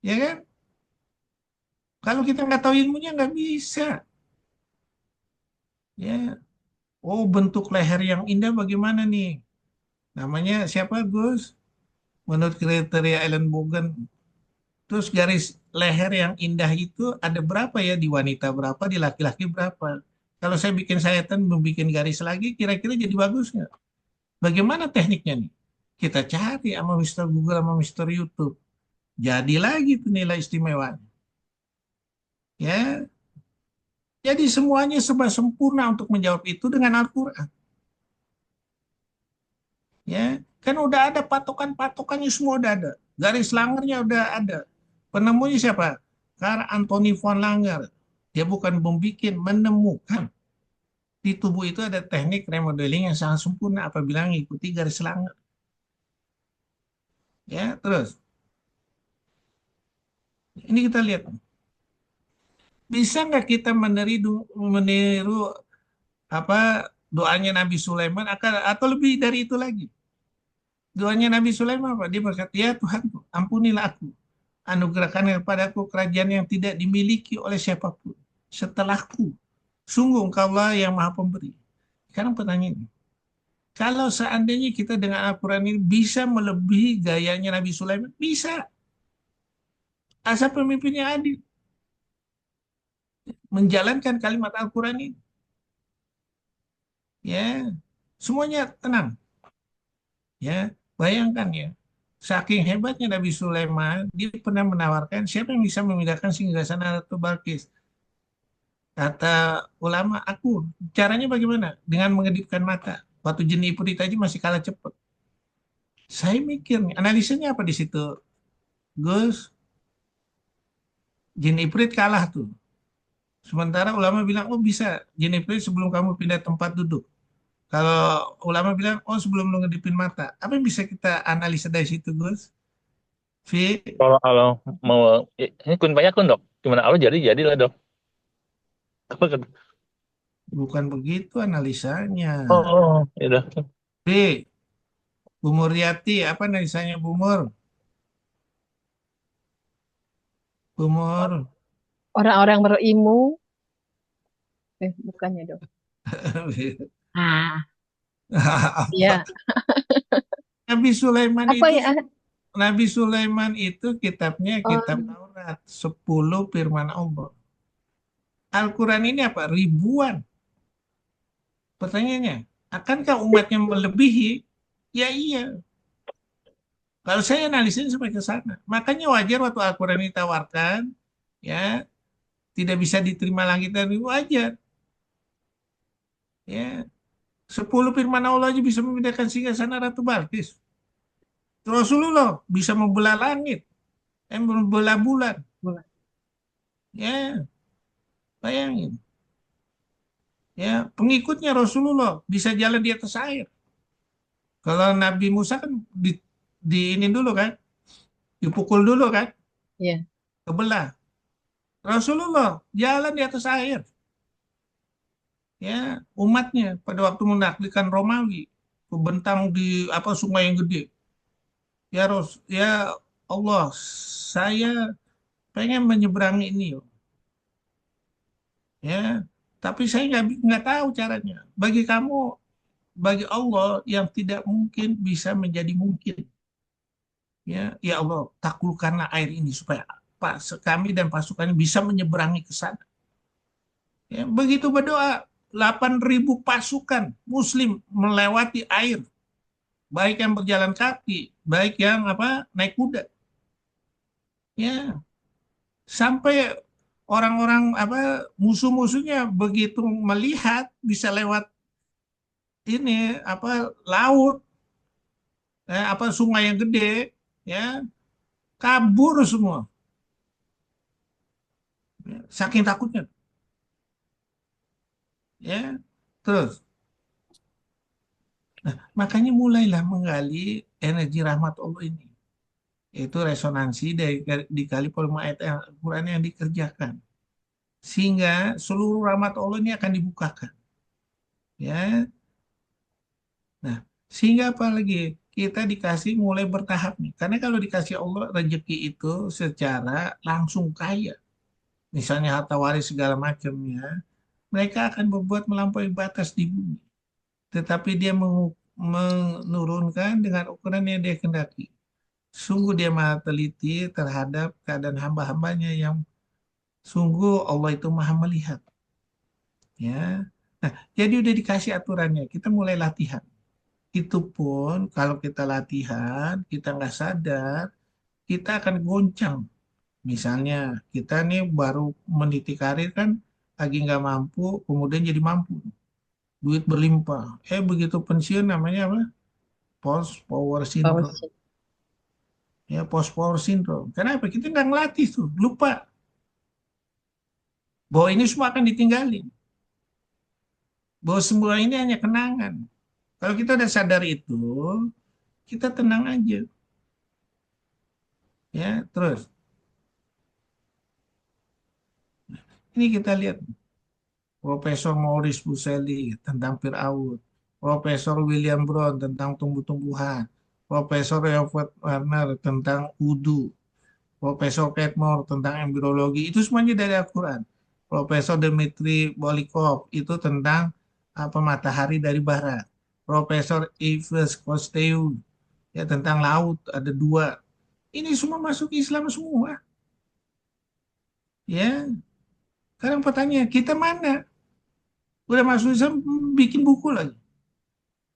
B: Ya kan? Kalau kita nggak tahu ilmunya nggak bisa. Ya. Oh, bentuk leher yang indah bagaimana nih? Namanya siapa, Gus? Menurut kriteria Ellen Bogen. Terus garis leher yang indah itu ada berapa ya di wanita berapa, di laki-laki berapa? Kalau saya bikin sayatan, membuat garis lagi, kira-kira jadi bagus nggak? Bagaimana tekniknya nih? Kita cari sama Mister Google sama Mister YouTube. Jadi lagi tuh nilai istimewanya. Ya, jadi semuanya serba sempurna untuk menjawab itu dengan Al-Quran. Ya, kan udah ada patokan-patokannya semua udah ada. Garis langarnya udah ada. Penemunya siapa? Karl Anthony von Langer. Dia bukan membuat, menemukan. Di tubuh itu ada teknik remodeling yang sangat sempurna apabila mengikuti garis langar. Ya, terus. Ini kita lihat. Bisa nggak kita meniru apa doanya Nabi Sulaiman atau lebih dari itu lagi? Doanya Nabi Sulaiman apa? Dia berkata, ya Tuhan, ampunilah aku. Anugerahkan kepadaku kerajaan yang tidak dimiliki oleh siapapun setelahku. Sungguh Engkaulah yang Maha Pemberi. Sekarang pertanyaannya, kalau seandainya kita dengan Al-Quran ini bisa melebihi gayanya Nabi Sulaiman, bisa. Asal pemimpinnya adil. menjalankan kalimat Al-Quran ini. Ya, semuanya tenang. Ya, bayangkan ya. Saking hebatnya Nabi Sulaiman, dia pernah menawarkan siapa yang bisa memindahkan singgasana Ratu Balkis. Kata ulama, aku. Caranya bagaimana? Dengan mengedipkan mata. Waktu jin Ifrit aja masih kalah cepat. Saya mikir nih, analisanya apa di situ, Gus? Jin Ifrit kalah tuh. Sementara ulama bilang, oh bisa, jin Ifrit sebelum kamu pindah tempat duduk. Kalau ulama bilang, oh sebelum lu ngedipin mata. Apa yang bisa kita analisa dari situ, Gus? Vi,
D: Kalau mau ini kun payakun dok. Gimana Allah jadi lah dok. Apa kan?
B: bukan begitu analisanya.
D: Ya udah.
B: Vi, Bu Muryati, apa analisanya Bu Mur? Bu Mur.
F: Orang-orang berilmu, bukannya dong.
A: Ah,
F: Iya.
B: Nabi Sulaiman
F: Apa
B: itu
F: ya?
B: Nabi Sulaiman itu kitabnya kitab
F: Oh,
B: Taurat, 10 firman Allah. Al-Quran ini apa? Ribuan. Pertanyaannya, akankah umatnya melebihi? Ya iya. Kalau saya analisis sampai ke sana. Makanya wajar waktu Al-Quran ditawarkan, ya tidak bisa diterima lagi dari wajar. Ya, 10 firman Allah aja bisa memindahkan singgasana Ratu Balkis. Rasulullah bisa membelah langit, membelah bulan.
F: bulan.
B: Ya, bayangin. Ya, pengikutnya Rasulullah bisa jalan di atas air. Kalau Nabi Musa kan di ini dulu kan, dipukul dulu kan,
F: Iya.
B: kebelah. Rasulullah jalan di atas air. Ya, umatnya pada waktu menaklukkan Romawi, kebentang di apa sungai yang gede. Ya Allah, saya pengen menyeberangi ini, yo. Ya, tapi saya nggak tahu caranya. Bagi Allah yang tidak mungkin bisa menjadi mungkin. Ya Allah, taklukkanlah air ini supaya kami dan pasukannya bisa menyeberangi ke sana. Ya, begitu berdoa, 8.000 pasukan Muslim melewati air, baik yang berjalan kaki, baik yang apa naik kuda. Ya, sampai orang-orang apa musuh-musuhnya begitu melihat bisa lewat ini apa laut, apa sungai yang gede, ya kabur semua, ya, saking takutnya, ya terus. Nah, makanya mulailah menggali energi rahmat Allah ini. Itu resonansi dari dikali volume ayat Al-Quran yang dikerjakan. Sehingga seluruh rahmat Allah ini akan dibukakan. Ya, nah sehingga apa lagi? Kita dikasih mulai bertahap nih. Karena kalau dikasih Allah rezeki itu secara langsung kaya. Misalnya harta waris segala macamnya. Mereka akan berbuat melampaui batas di bumi. Tetapi dia menurunkan dengan ukuran yang dia kendaki. Sungguh dia maha teliti terhadap keadaan hamba-hambanya yang sungguh Allah itu maha melihat. Ya, nah jadi udah dikasih aturannya. Kita mulai latihan. Itu pun kalau kita latihan, kita nggak sadar, kita akan goncang. Misalnya kita nih baru meniti karir kan, lagi nggak mampu, kemudian jadi mampu. Duit berlimpah. Begitu pensiun namanya apa? Post power syndrome.
F: Bawah.
B: Ya, post power syndrome. Kenapa? Kita nggak ngelatih tuh, lupa bahwa ini semua akan ditinggalin. Bahwa semua ini hanya kenangan. Kalau kita udah sadar itu, kita tenang aja. Ya, terus. Ini kita lihat Profesor Maurice Buseli tentang Fir'aun, Profesor William Brown tentang tumbuh-tumbuhan, Profesor Robert Warner tentang wudu, Profesor Ketmore tentang embriologi, itu semuanya dari Al-Quran. Profesor Dmitri Bolikov itu tentang apa matahari dari barat. Profesor Yves Cousteau ya tentang laut ada 2. Ini semua masuk Islam semua. Ya, Sekarang pertanyaan, kita mana? Udah masuk Islam, bikin buku lagi.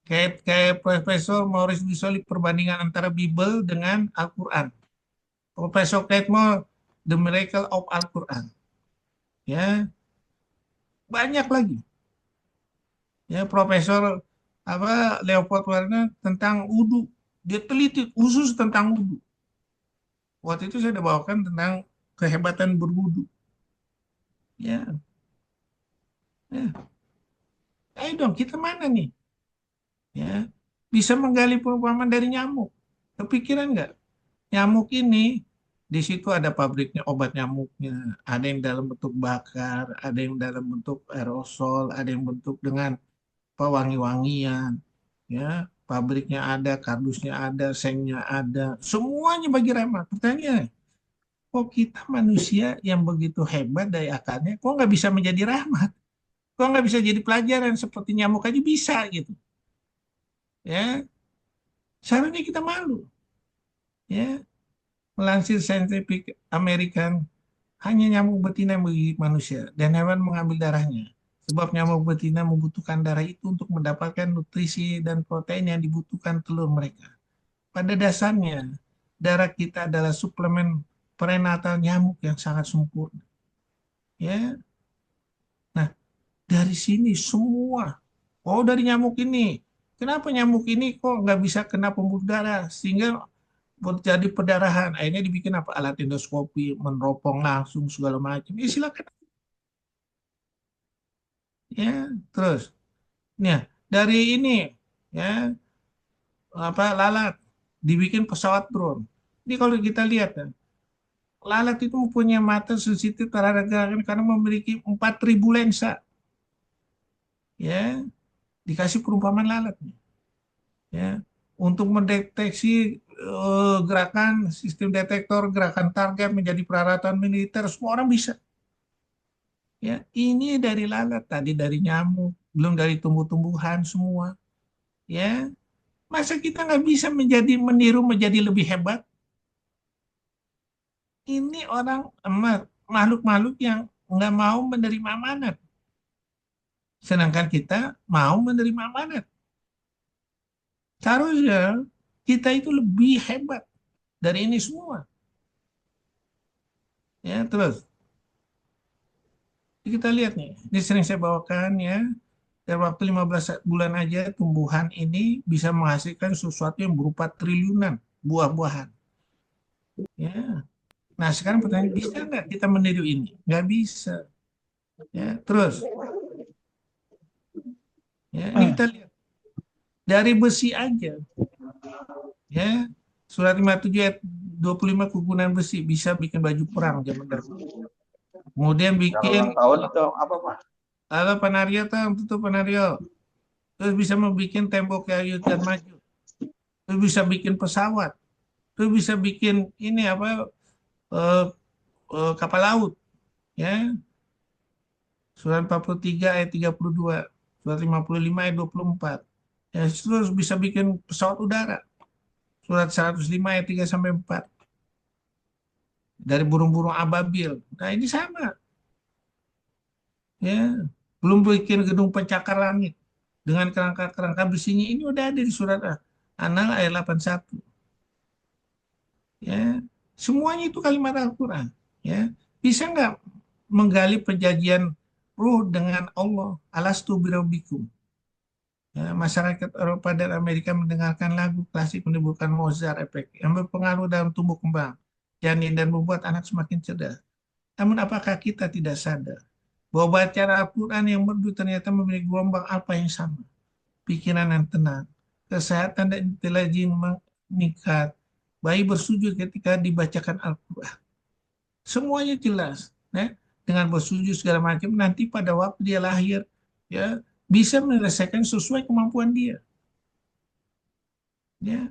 B: Kayak Profesor Maurice Bisoli, perbandingan antara Bible dengan Al-Quran. Profesor Catmull, The Miracle of Al-Quran. Ya, banyak lagi. Ya, Profesor Leopold Warner tentang wudhu. Dia teliti khusus tentang wudhu. Waktu itu saya udah bawakan tentang kehebatan berwudhu. Ya, ya. Ayo dong, kita mana nih? Ya, bisa menggali perumpamaan dari nyamuk. Kepikiran nggak? Nyamuk ini di situ ada pabriknya obat nyamuknya, ada yang dalam bentuk bakar, ada yang dalam bentuk aerosol, ada yang bentuk dengan pewangi-wangian, ya, pabriknya ada, kardusnya ada, sengnya ada, semuanya bagi ramah. Pertanyaan, kok kita manusia yang begitu hebat dari akarnya, kok nggak bisa menjadi rahmat? Kok nggak bisa jadi pelajaran seperti nyamuk aja bisa gitu? Ya, seharusnya kita malu. Ya, melansir Scientific American, hanya nyamuk betina yang menggigit manusia dan hewan mengambil darahnya. Sebab nyamuk betina membutuhkan darah itu untuk mendapatkan nutrisi dan protein yang dibutuhkan telur mereka. Pada dasarnya, darah kita adalah suplemen prenatal nyamuk yang sangat sempurna. Ya, nah dari sini semua, oh dari nyamuk ini, kenapa nyamuk ini kok nggak bisa kena pembuluh darah sehingga terjadi perdarahan? Akhirnya dibikin apa? Alat endoskopi, meneropong langsung segala macam. Ya silakan. Ya, terus, ya dari ini, ya lalat dibikin pesawat drone. Ini kalau kita lihat ya, lalat itu mempunyai mata sensitif terhadap gerakan karena memiliki 4.000 lensa. Ya, dikasih perumpamaan lalat. Ya, untuk mendeteksi gerakan sistem detektor gerakan target menjadi peralatan militer, semua orang bisa. Ya, ini dari lalat, tadi dari nyamuk, belum dari tumbuh-tumbuhan semua. Ya, masa kita nggak bisa meniru menjadi lebih hebat? Ini orang makhluk-makhluk yang nggak mau menerima amanat. Sedangkan kita mau menerima amanat. Seharusnya kita itu lebih hebat dari ini semua. Ya, terus kita lihat nih, ini sering saya bawakan ya. Dalam waktu 15 bulan aja tumbuhan ini bisa menghasilkan sesuatu yang berupa triliunan buah-buahan. Ya. Nah, sekarang pertanyaan, bisa nggak kita meniru ini? Nggak bisa. Ya, terus, ya, ini kita lihat dari besi aja. Ya, surat 57 ayat 25, kegunaan besi bisa bikin baju perang zaman dahulu. Kemudian bikin
G: tahun itu apa Pak?
B: halo Panario, tutup Panario. Terus bisa membuat tembok kayu dan maju. Terus bisa bikin pesawat. Terus bisa bikin ini apa eh, kapal laut. Ya, surat 43 ayat 32, surat 55 ayat 24. Ya, terus bisa bikin pesawat udara. Surat 105 ayat 3 sampai 4. Dari burung-burung ababil. Nah, ini sama. Ya, belum bikin gedung pencakar langit dengan kerangka-kerangka besinya, ini udah ada di surat An-Nahl ayat 81. Ya, semuanya itu kalimat Al-Qur'an. Ya, bisa nggak menggali perjanjian ruh dengan Allah? Alastu birabbikum. Ya, masyarakat Eropa dan Amerika mendengarkan lagu klasik menimbulkan Mozart efek yang berpengaruh dalam tumbuh kembang janin dan membuat anak semakin cerdas. Namun apakah kita tidak sadar bahwa bacaan Al-Quran yang merdu ternyata memiliki gelombang apa yang sama? Pikiran yang tenang, kesehatan dan intelijen meningkat, bayi bersujud ketika dibacakan Al-Quran. Semuanya jelas. Ya? Dengan bersujud segala macam, nanti pada waktu dia lahir, ya bisa menyelesaikan sesuai kemampuan dia. Ya,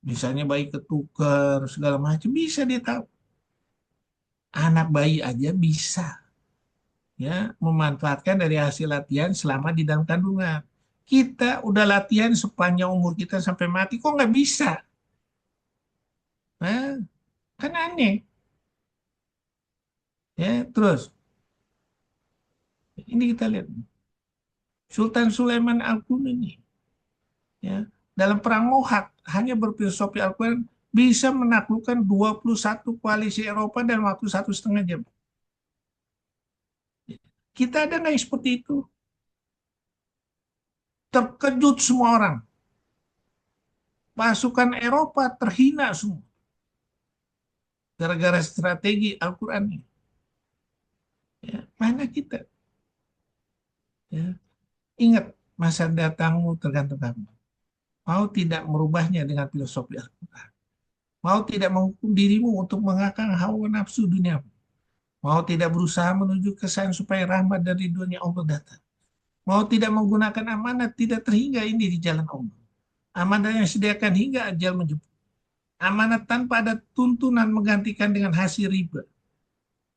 B: misalnya bayi ketukar segala macam, bisa dia tahu. Anak bayi aja bisa ya memanfaatkan dari hasil latihan selama di dalam kandungan. Kita udah latihan sepanjang umur kita sampai mati, kok nggak bisa? Nah, kan aneh. Ya, terus ini kita lihat Sultan Sulaiman Al-Qum ini, ya, dalam perang Mohat hanya berfilosofi Al-Quran bisa menaklukkan 21 koalisi Eropa dalam waktu 1,5 jam. Kita ada nggak yang seperti itu? Terkejut semua orang. Pasukan Eropa terhina semua. Gara-gara strategi Al-Quran ini. Ya, mana kita? Ya. Ingat, masa datangmu tergantung kamu. Mau tidak merubahnya dengan filosofi Al-Quran. Mau tidak menghukum dirimu untuk mengakang hawa nafsu dunia. Mau tidak berusaha menuju kesan supaya rahmat dan ridhonya Allah datang. Mau tidak menggunakan amanat tidak terhingga ini di jalan Allah. Amanat yang disediakan hingga ajal menjemput. Amanat tanpa ada tuntunan menggantikan dengan hasil riba.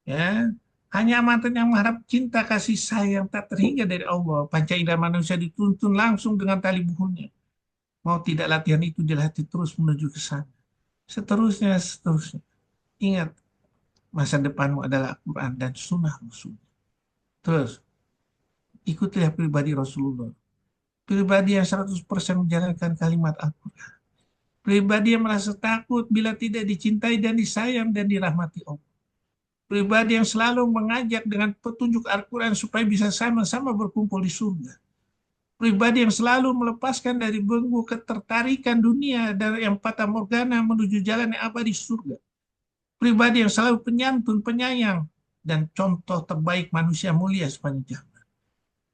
B: Ya, hanya amanat yang mengharap cinta kasih sayang tak terhingga dari Allah. Panca indera manusia dituntun langsung dengan tali buhunnya. Mau tidak latihan itu dilatih terus menuju ke sana. Seterusnya, seterusnya. Ingat, masa depanmu adalah Al-Quran dan Sunnah Rasul. Terus, ikutilah pribadi Rasulullah. Pribadi yang 100% menjalankan kalimat Al-Quran. Pribadi yang merasa takut bila tidak dicintai dan disayang dan dirahmati Allah. Pribadi yang selalu mengajak dengan petunjuk Al-Quran supaya bisa sama-sama berkumpul di surga. Pribadi yang selalu melepaskan dari belenggu ketertarikan dunia dan yang fata morgana menuju jalan yang abadi surga. Pribadi yang selalu penyantun, penyayang, dan contoh terbaik manusia mulia sepanjang zaman.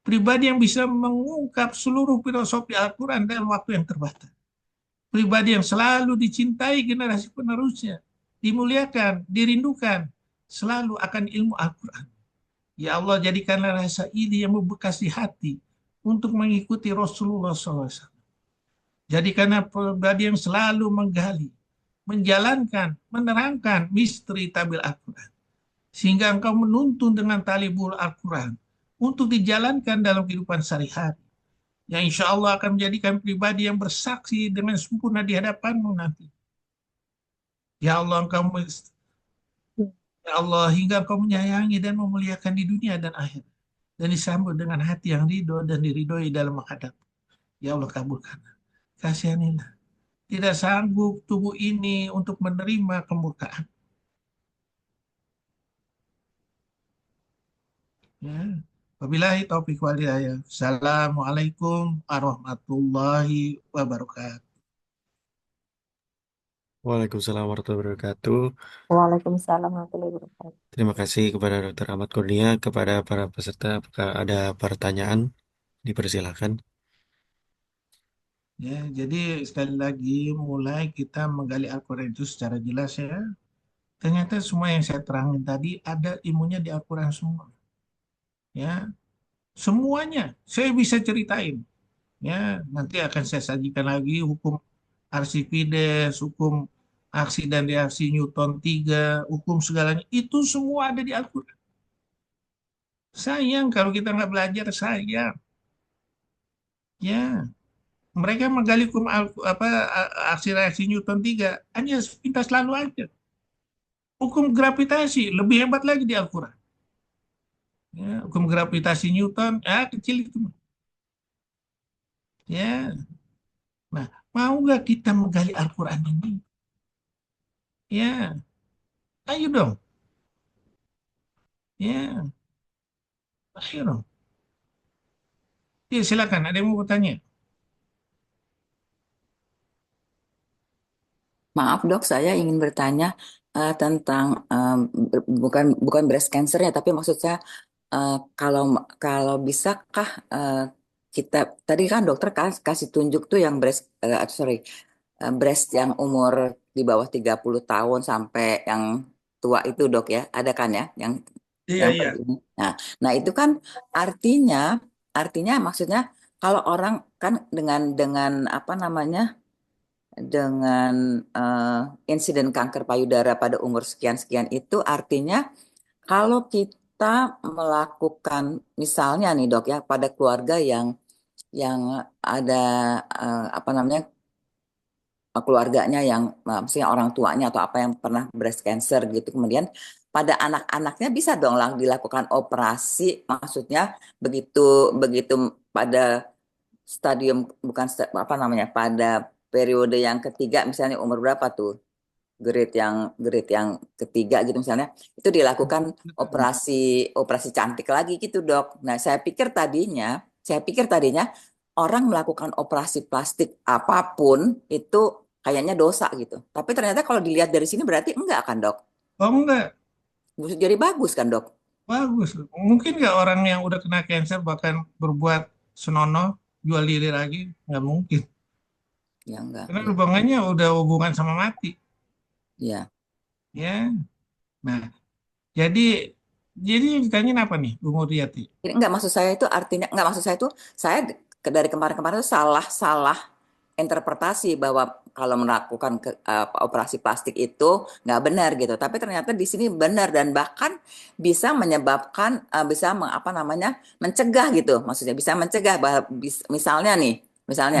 B: Pribadi yang bisa mengungkap seluruh filosofi Al-Quran dalam waktu yang terbatas. Pribadi yang selalu dicintai generasi penerusnya, dimuliakan, dirindukan, selalu akan ilmu Al-Quran. Ya Allah, jadikanlah rasa ini yang membekas di hati untuk mengikuti Rasulullah SAW. Jadikanlah pribadi yang selalu menggali, menjalankan, menerangkan misteri tabir Al-Quran. Sehingga engkau menuntun dengan tali bul Al-Quran untuk dijalankan dalam kehidupan sehari-hari. Yang insya Allah akan menjadikan pribadi yang bersaksi dengan sempurna di hadapanmu nanti. Ya Allah, ya Allah, hingga engkau menyayangi dan memuliakan di dunia dan akhirat. Dan disambut dengan hati yang ridho dan diridhoi dalam menghadap. Ya Allah, kabulkan. Kasihanilah. Tidak sanggup tubuh ini untuk menerima kemurkaan. Ya. Wabillahi taufiq wal hidayah. Assalamualaikum warahmatullahi wabarakatuh.
E: Waalaikumsalam warahmatullahi wabarakatuh.
G: Waalaikumsalam warahmatullahi wabarakatuh.
E: Terima kasih kepada Dr. Ahmad Kurnia, kepada para peserta. Apakah ada pertanyaan? Dipersilakan.
B: Ya, jadi sekali lagi mulai kita menggali Al-Quran itu secara jelas ya. Ternyata semua yang saya terangin tadi ada ilmunya di Al-Quran semua. Ya, semuanya saya bisa ceritain. Ya, nanti akan saya sajikan lagi hukum Archimedes, hukum aksi dan reaksi Newton 3, hukum segalanya. Itu semua ada di Al-Quran. Sayang kalau kita nggak belajar, sayang. Ya, mereka menggali hukum aksi reaksi Newton 3 hanya sepintas lalu aja. Hukum gravitasi lebih hebat lagi di Al-Quran. Ya, hukum gravitasi Newton, kecil itu. Ya, nah, mau nggak kita menggali Al-Quran ini? Ya, ayo dong. Ya, ayo dong. Ya, silakan. Ada yang mau bertanya?
G: Maaf dok, saya ingin bertanya tentang bukan bukan breast cancernya, tapi maksud saya kalau kalau bisakah kita tadi kan dokter kasih tunjuk tuh yang breast yang umur di bawah 30 tahun sampai yang tua itu dok ya, ada kan ya
B: Iya,
G: yang
B: iya.
G: ini. Nah, nah itu kan artinya artinya maksudnya kalau orang kan dengan apa namanya dengan insiden kanker payudara pada umur sekian-sekian itu artinya kalau kita melakukan misalnya nih dok ya pada keluarga yang ada apa namanya keluarganya yang misalnya orang tuanya atau apa yang pernah breast cancer gitu kemudian pada anak-anaknya bisa dong lah dilakukan operasi, maksudnya begitu begitu pada stadium, bukan apa namanya, pada periode yang ketiga, misalnya umur berapa tuh, grade yang ketiga gitu misalnya, itu dilakukan operasi operasi cantik lagi gitu dok. Nah saya pikir tadinya orang melakukan operasi plastik apapun itu kayaknya dosa gitu. Tapi ternyata kalau dilihat dari sini berarti enggak kan dok?
B: Oh enggak,
G: Jadi bagus kan dok?
B: bagus. Mungkin nggak orang yang udah kena cancer bahkan berbuat senonoh, jual diri lagi? Nggak mungkin.
G: Ya enggak,
B: Karena
G: ya,
B: hubungannya udah hubungan sama mati.
G: ya.
B: Ya, nah jadi yang ditanyain apa nih, Bung Muriati?
G: Jadi enggak, maksud saya itu artinya, enggak, maksud saya itu saya dari kemarin-kemarin itu salah interpretasi bahwa kalau melakukan operasi plastik itu nggak benar gitu. Tapi ternyata di sini benar dan bahkan bisa menyebabkan apa namanya, mencegah gitu. Maksudnya bisa mencegah bahwa misalnya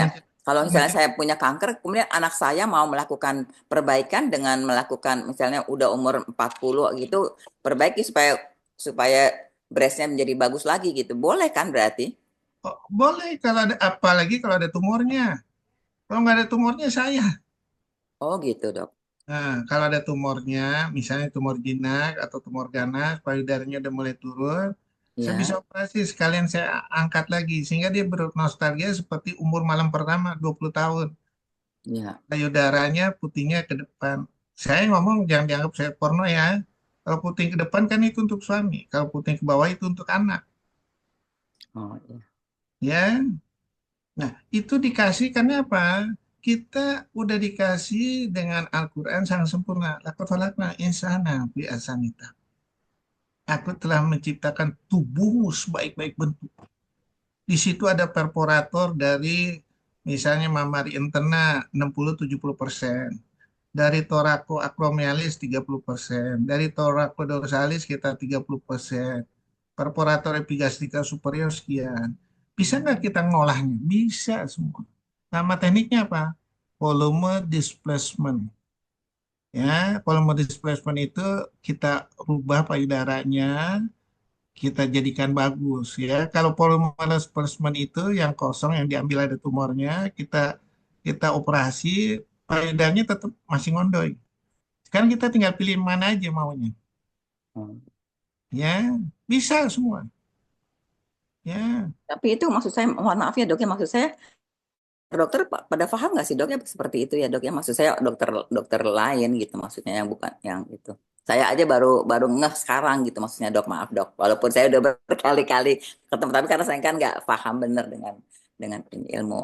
B: Menge-
G: kalau misalnya
B: menge-
G: saya punya kanker, kemudian anak saya mau melakukan perbaikan dengan melakukan misalnya udah umur 40 gitu, perbaiki supaya supaya breastnya menjadi bagus lagi gitu. Boleh kan berarti?
B: Oh, boleh kalau ada, apalagi kalau ada tumornya. Kalau nggak ada tumornya saya.
G: Oh gitu dok.
B: Nah, kalau ada tumornya, misalnya tumor jinak atau tumor ganas, payudaranya udah mulai turun, saya bisa
G: Ya,
B: operasi sekalian saya angkat lagi sehingga dia bernostalgia seperti umur malam pertama 20 tahun.
G: ya.
B: Payudaranya putihnya ke depan. Saya ngomong jangan dianggap saya porno ya. Kalau puting ke depan kan itu untuk suami, kalau puting ke bawah itu untuk anak,
G: Oh, ya.
B: ya. Nah, itu dikasih karena apa? Kita udah dikasih dengan Al-Quran sangat sempurna. Laqad khalaqna insana fi ahsanita. Aku telah menciptakan tubuhmu sebaik-baik bentuk. Di situ ada perforator dari misalnya mamari interna 60-70%. Dari thoracoacromialis 30%. Dari thoracodorsal sekitar 30%. Perforator epigastrika superior sekian. Bisa nggak kita ngolahnya? Bisa semua. Nama tekniknya apa? Volume displacement. Ya, volume displacement itu kita rubah payudaranya, kita jadikan bagus ya. Kalau volume displacement itu yang kosong yang diambil ada tumornya, kita kita operasi, payudaranya tetap masih ngondoy. Sekarang kita tinggal pilih mana aja maunya.
G: Oh.
B: Ya, bisa semua. Ya,
G: Tapi itu maksud saya, mohon maaf ya dok ya, maksud saya dokter pada paham nggak sih dok ya seperti itu ya dok ya, maksud saya dokter dokter lain gitu maksudnya, yang bukan yang itu. Saya aja baru baru ngeh sekarang gitu maksudnya dok, maaf dok. Walaupun saya udah berkali-kali ketemu, tapi karena saya kan nggak paham bener dengan ilmu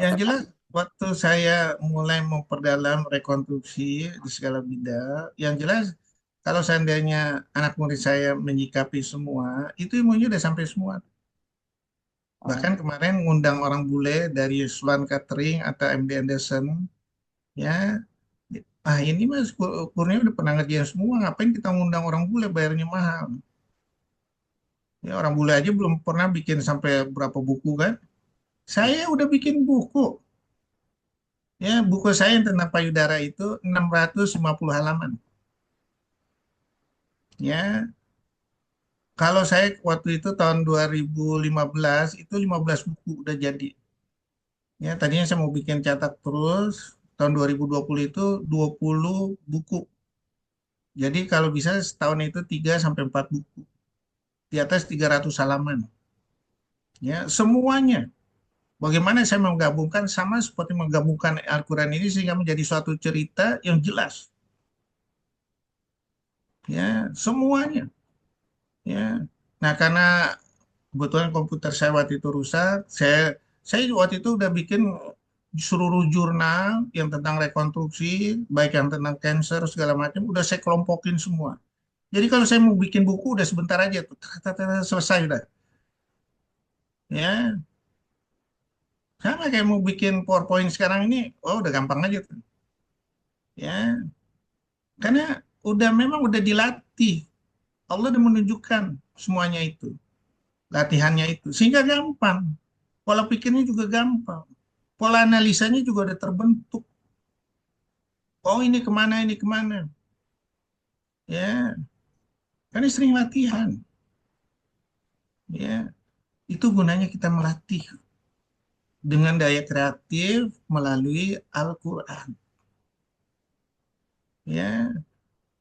B: yang
G: kedokteran.
B: jelas waktu saya mulai memperdalam rekonstruksi di segala bidang, yang jelas kalau seandainya anak murid saya menyikapi semua, itu ilmunya udah sampai semua.
G: Oh,
B: Bahkan kemarin ngundang orang bule dari Sloan Kettering atau MD Anderson, ya, ah ini mas kurnya udah pernah ngerjain semua, ngapain kita ngundang orang bule bayarnya mahal? Ya orang bule aja belum pernah bikin sampai berapa buku kan? Saya udah bikin buku. Ya, buku saya yang tentang payudara itu 650 halaman. Ya, kalau saya waktu itu tahun 2015 itu 15 buku udah jadi. Ya, tadinya saya mau bikin cetak terus. Tahun 2020 itu 20 buku. Jadi kalau bisa setahun itu 3 sampai 4 buku. Di atas 300 halaman. Ya, semuanya. Bagaimana saya menggabungkan sama seperti menggabungkan Al-Quran ini sehingga menjadi suatu cerita yang jelas. Ya, semuanya. Ya. Nah, karena kebetulan komputer saya waktu itu rusak, saya waktu itu udah bikin seluruh jurnal yang tentang rekonstruksi, baik yang tentang cancer segala macam, udah saya kelompokin semua. Jadi kalau saya mau bikin buku udah sebentar aja tuh, selesai udah. Ya, sama kayak mau bikin PowerPoint sekarang ini, oh udah gampang aja tuh. Ya, karena memang udah dilatih. Allah udah menunjukkan semuanya itu, latihannya itu, sehingga gampang. Pola pikirnya juga gampang. Pola analisanya juga udah terbentuk. Oh ini kemana, ini kemana. Ya, Karena sering latihan. Ya, itu gunanya kita melatih dengan daya kreatif melalui Al-Quran. Ya,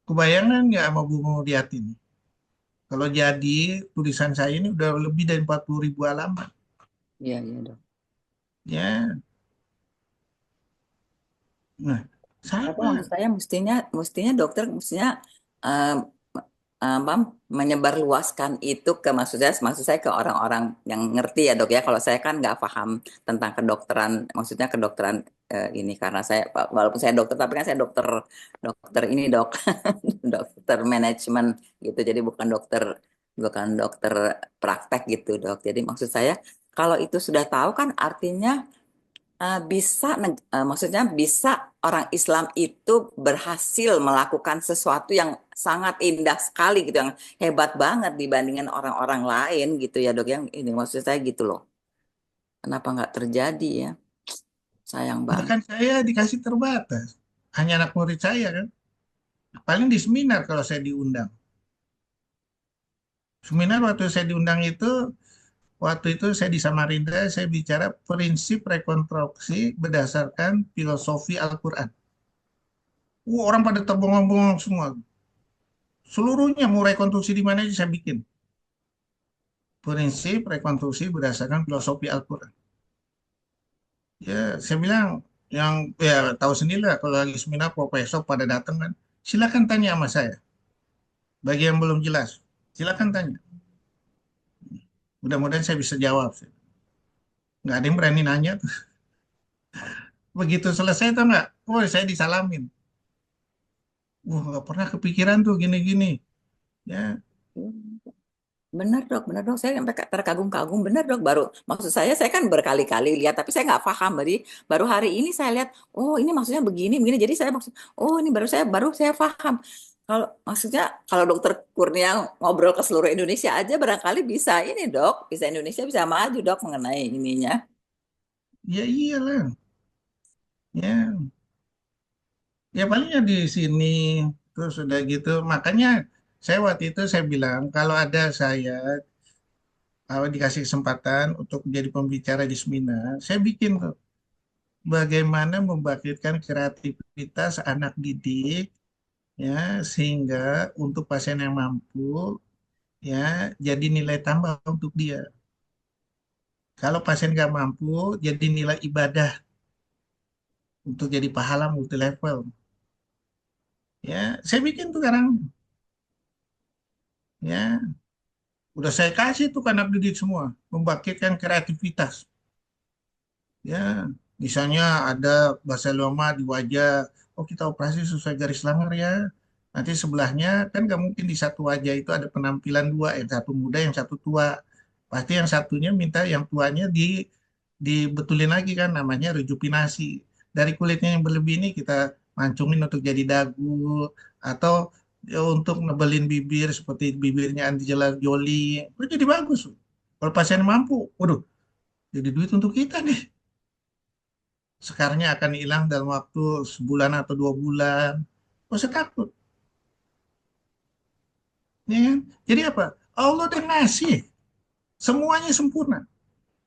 B: kebayangan nggak sama Bu Mulyati ini? Kalau jadi tulisan saya ini udah lebih dari 40.000 halaman.
G: Iya, iya dok.
B: Ya, nah
G: Tapi
B: sama.
G: maksud saya mestinya mestinya dokter mestinya eh, apa, menyebarluaskan itu ke maksud saya ke orang-orang yang ngerti ya dok ya. Kalau saya kan nggak paham tentang kedokteran, maksudnya kedokteran ini karena saya walaupun saya dokter tapi kan saya dokter dokter ini dok dokter manajemen gitu. Jadi bukan dokter praktek gitu dok. Jadi maksud saya kalau itu sudah tahu kan artinya bisa maksudnya bisa orang Islam itu berhasil melakukan sesuatu yang sangat indah sekali gitu yang hebat banget dibandingkan orang-orang lain gitu ya dok yang ini maksud saya gitu loh kenapa nggak terjadi ya sayang
B: Ya
G: banget.
B: kan saya dikasih terbatas. Hanya anak murid saya kan. Paling di seminar kalau saya diundang. Seminar waktu itu saya di Samarinda, saya bicara prinsip rekonstruksi berdasarkan filosofi Al-Quran. Orang pada terbengong-bengong semua. Seluruhnya mau rekonstruksi di mana aja saya bikin. Prinsip rekonstruksi berdasarkan filosofi Al-Quran. Ya, saya bilang yang ya tahu sendiri lah kalau lagi seminar profesor pada datang kan. Silakan tanya sama saya. Bagi yang belum jelas, silakan tanya. Mudah-mudahan saya bisa jawab. Nggak ada yang berani nanya tuh. Begitu selesai tuh nggak? Oh, saya disalamin. Wah, nggak pernah kepikiran tuh gini-gini. Ya,
G: Benar dok saya sampai terkagum-kagum benar dok baru maksud saya kan berkali-kali lihat tapi saya nggak paham jadi baru hari ini saya lihat oh ini maksudnya begini begini jadi saya maksud oh ini baru saya paham kalau maksudnya kalau dokter Kurnia ngobrol ke seluruh Indonesia aja barangkali bisa ini dok bisa Indonesia bisa maju dok mengenai ininya.
B: ya iyalah. Ya, ya palingnya di sini terus udah gitu. Makanya saya waktu itu saya bilang kalau ada saya dikasih kesempatan untuk menjadi pembicara di seminar, saya bikin tuh bagaimana membangkitkan kreativitas anak didik ya sehingga untuk pasien yang mampu ya jadi nilai tambah untuk dia. Kalau pasien nggak mampu jadi nilai ibadah untuk jadi pahala multi level. Ya, saya bikin tuh sekarang ya udah saya kasih tuh ke anak didik semua membangkitkan kreativitas. Ya, misalnya ada baseloma di wajah, oh kita operasi sesuai garis langar ya. Nanti sebelahnya kan nggak mungkin di satu wajah itu ada penampilan dua, yang satu muda, yang satu tua. Pasti yang satunya minta yang tuanya dibetulin lagi kan, namanya rejuvenasi. Dari kulitnya yang berlebih ini kita mancungin untuk jadi dagu atau ya, untuk nebelin bibir seperti bibirnya Angelina Jolie. Itu jadi bagus. Kalau pasien mampu, waduh, jadi duit untuk kita nih. Sekarangnya akan hilang dalam waktu sebulan atau 2 bulan. Gak usah takut. Ya kan? Jadi apa? Allah udah ngasih. Semuanya sempurna.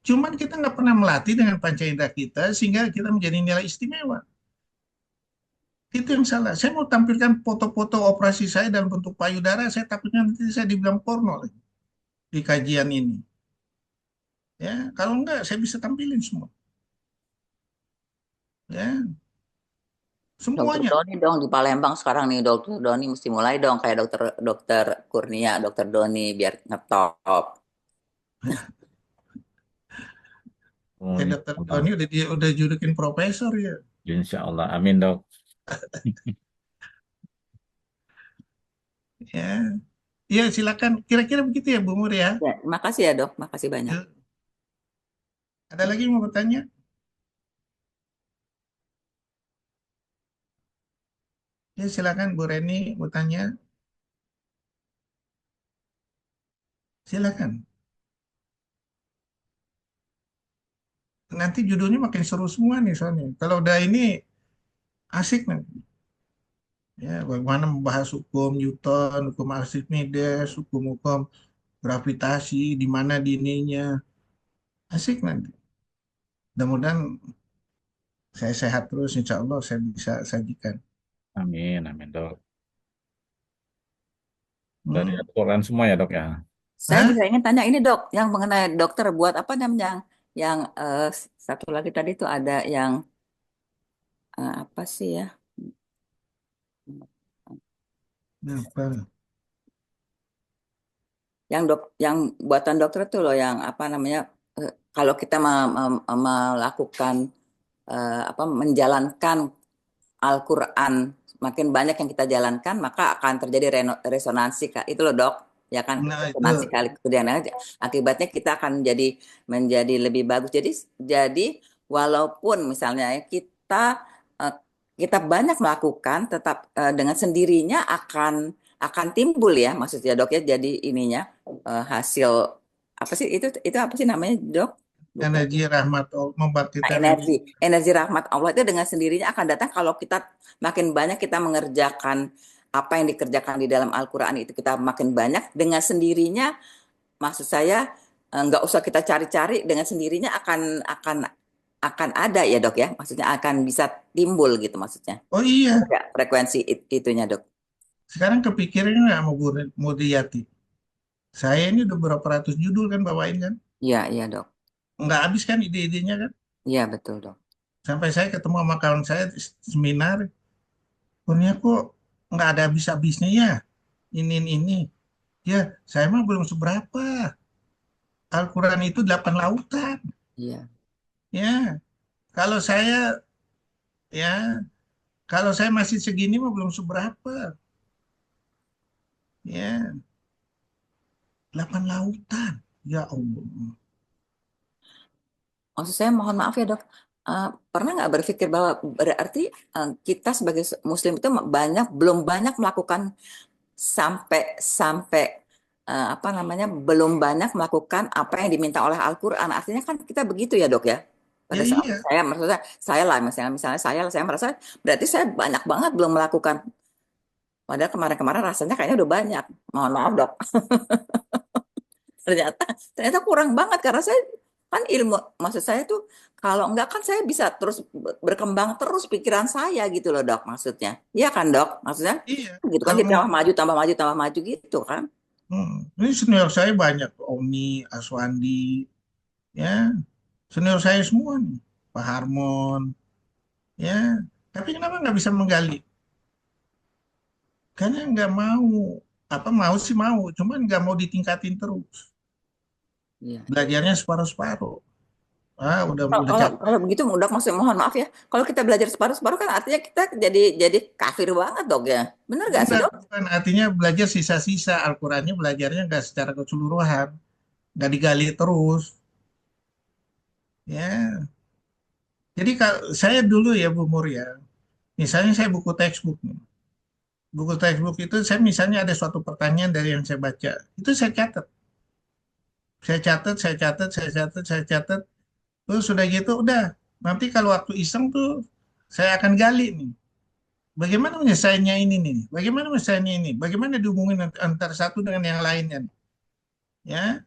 B: Cuman kita nggak pernah melatih dengan panca indera kita sehingga kita menjadi nilai istimewa. Itu yang salah. Saya mau tampilkan foto-foto operasi saya dalam bentuk payudara. Saya takutnya nanti saya dibilang porno lagi di kajian ini. Ya, kalau enggak saya bisa tampilin semua. Ya,
G: Dokter
B: semuanya.
G: Doni dong di Palembang sekarang nih dokter Doni mesti mulai dong kayak dokter dokter Kurnia dokter Doni biar ngetop.
C: Oh, insya
B: Dokter
C: Allah.
B: Tony udah julukin profesor ya.
C: Insya Allah. Amin, dok.
B: Ya, ya silakan. Kira-kira begitu ya Bu Mur ya.
G: Ya, makasih ya dok, makasih banyak.
B: Ya. Ada lagi yang mau bertanya? Ya silakan Bu Reni mau tanya. Silakan. Nanti judulnya makin seru semua nih soalnya. Kalau udah ini asik nih. Ya, bagaimana membahas hukum Newton, hukum Archimedes, hukum-hukum gravitasi, di mana di ininya. Asik nanti. Mudah-mudahan saya sehat terus, insya Allah saya bisa sajikan.
C: Amin, amin dok. Dari
B: Hmm.
C: Al-Quran semua ya dok ya.
G: Saya
B: Hah?
G: juga ingin tanya ini dok, yang mengenai dokter buat apa namanya yang satu lagi tadi tuh ada yang apa sih ya?
B: Apa?
G: Yang buatan dokter tuh loh yang apa namanya kalau kita melakukan apa menjalankan Al-Quran makin banyak yang kita jalankan maka akan terjadi resonansi Kak. Itu loh dok ya kan
B: Nah, itu.
G: resonansi kali kemudian akibatnya kita akan menjadi lebih bagus. Jadi walaupun misalnya ya, eh, kita banyak melakukan tetap dengan sendirinya akan timbul ya maksudnya dok ya jadi ininya hasil apa sih itu apa sih namanya dok? Lupa.
B: Energi rahmat Allah,
G: Nah,
B: membangkitkan energi.
G: energi rahmat Allah itu dengan sendirinya akan datang kalau kita makin banyak kita mengerjakan apa yang dikerjakan di dalam Al-Quran itu kita makin banyak dengan sendirinya maksud saya nggak usah kita cari-cari dengan sendirinya akan ada ya dok ya maksudnya akan bisa timbul gitu maksudnya
B: Oh iya,
G: ya, frekuensi itunya dok.
B: sekarang kepikiran nggak mau Mudiyati? Saya ini udah berapa ratus judul kan bawain kan?
G: Iya iya dok,
B: Nggak habis kan ide-idenya kan?
G: iya betul dok.
B: Sampai saya ketemu sama kawan saya di seminar, punya kok nggak ada habis-habisnya ya. Ini. Ya, saya mah belum seberapa. Al-Quran itu 8 lautan.
G: Iya.
B: Ya, kalau saya ya kalau saya masih segini mah belum seberapa. Ya, 8 lautan. Ya Allah.
G: Maksud saya mohon maaf ya dok, pernah nggak berpikir bahwa berarti kita sebagai Muslim itu belum banyak melakukan sampai sampai apa namanya belum banyak melakukan apa yang diminta oleh Al-Quran. Artinya kan kita begitu ya dok ya.
B: Ya
G: Pada saat
B: iya.
G: saya maksudnya saya lah misalnya saya merasa berarti saya banyak banget belum melakukan. Padahal kemarin-kemarin rasanya kayaknya udah banyak. Mohon maaf dok. ternyata ternyata kurang banget karena saya kan ilmu maksud saya tuh kalau enggak kan saya bisa terus berkembang terus pikiran saya gitu loh dok maksudnya iya kan dok maksudnya
B: Iya.
G: gitu kan
B: Kalau
G: jadi
B: mau
G: tambah maju gitu kan.
B: ini senior saya banyak, Oni, Aswandi, ya, senior saya semua nih, Pak Harmon, ya. Tapi kenapa nggak bisa menggali? Karena nggak mau, apa mau sih mau, cuman nggak mau ditingkatin terus.
G: Iya.
B: Belajarnya separuh-separuh. Ah,
G: Kalau
B: udah
G: kalau
B: capek.
G: kalau begitu dok maksudnya mohon maaf ya kalau kita belajar separuh-separuh kan artinya kita jadi kafir banget dok ya bener gak sih
B: Bukan,
G: dok?
B: bukan artinya belajar sisa-sisa. Al-Qurannya belajarnya nggak secara keseluruhan, nggak digali terus, ya. Jadi kalau saya dulu ya Bu Mur ya, misalnya saya buku textbook nih. Buku textbook itu saya misalnya ada suatu pertanyaan dari yang saya baca, itu saya catat. Saya catat. Terus sudah gitu, udah. Nanti kalau waktu iseng tuh, saya akan gali nih. Bagaimana menyelesaikannya ini nih? Bagaimana menyelesaikannya ini? Bagaimana dihubungin antara satu dengan yang lainnya? Ya,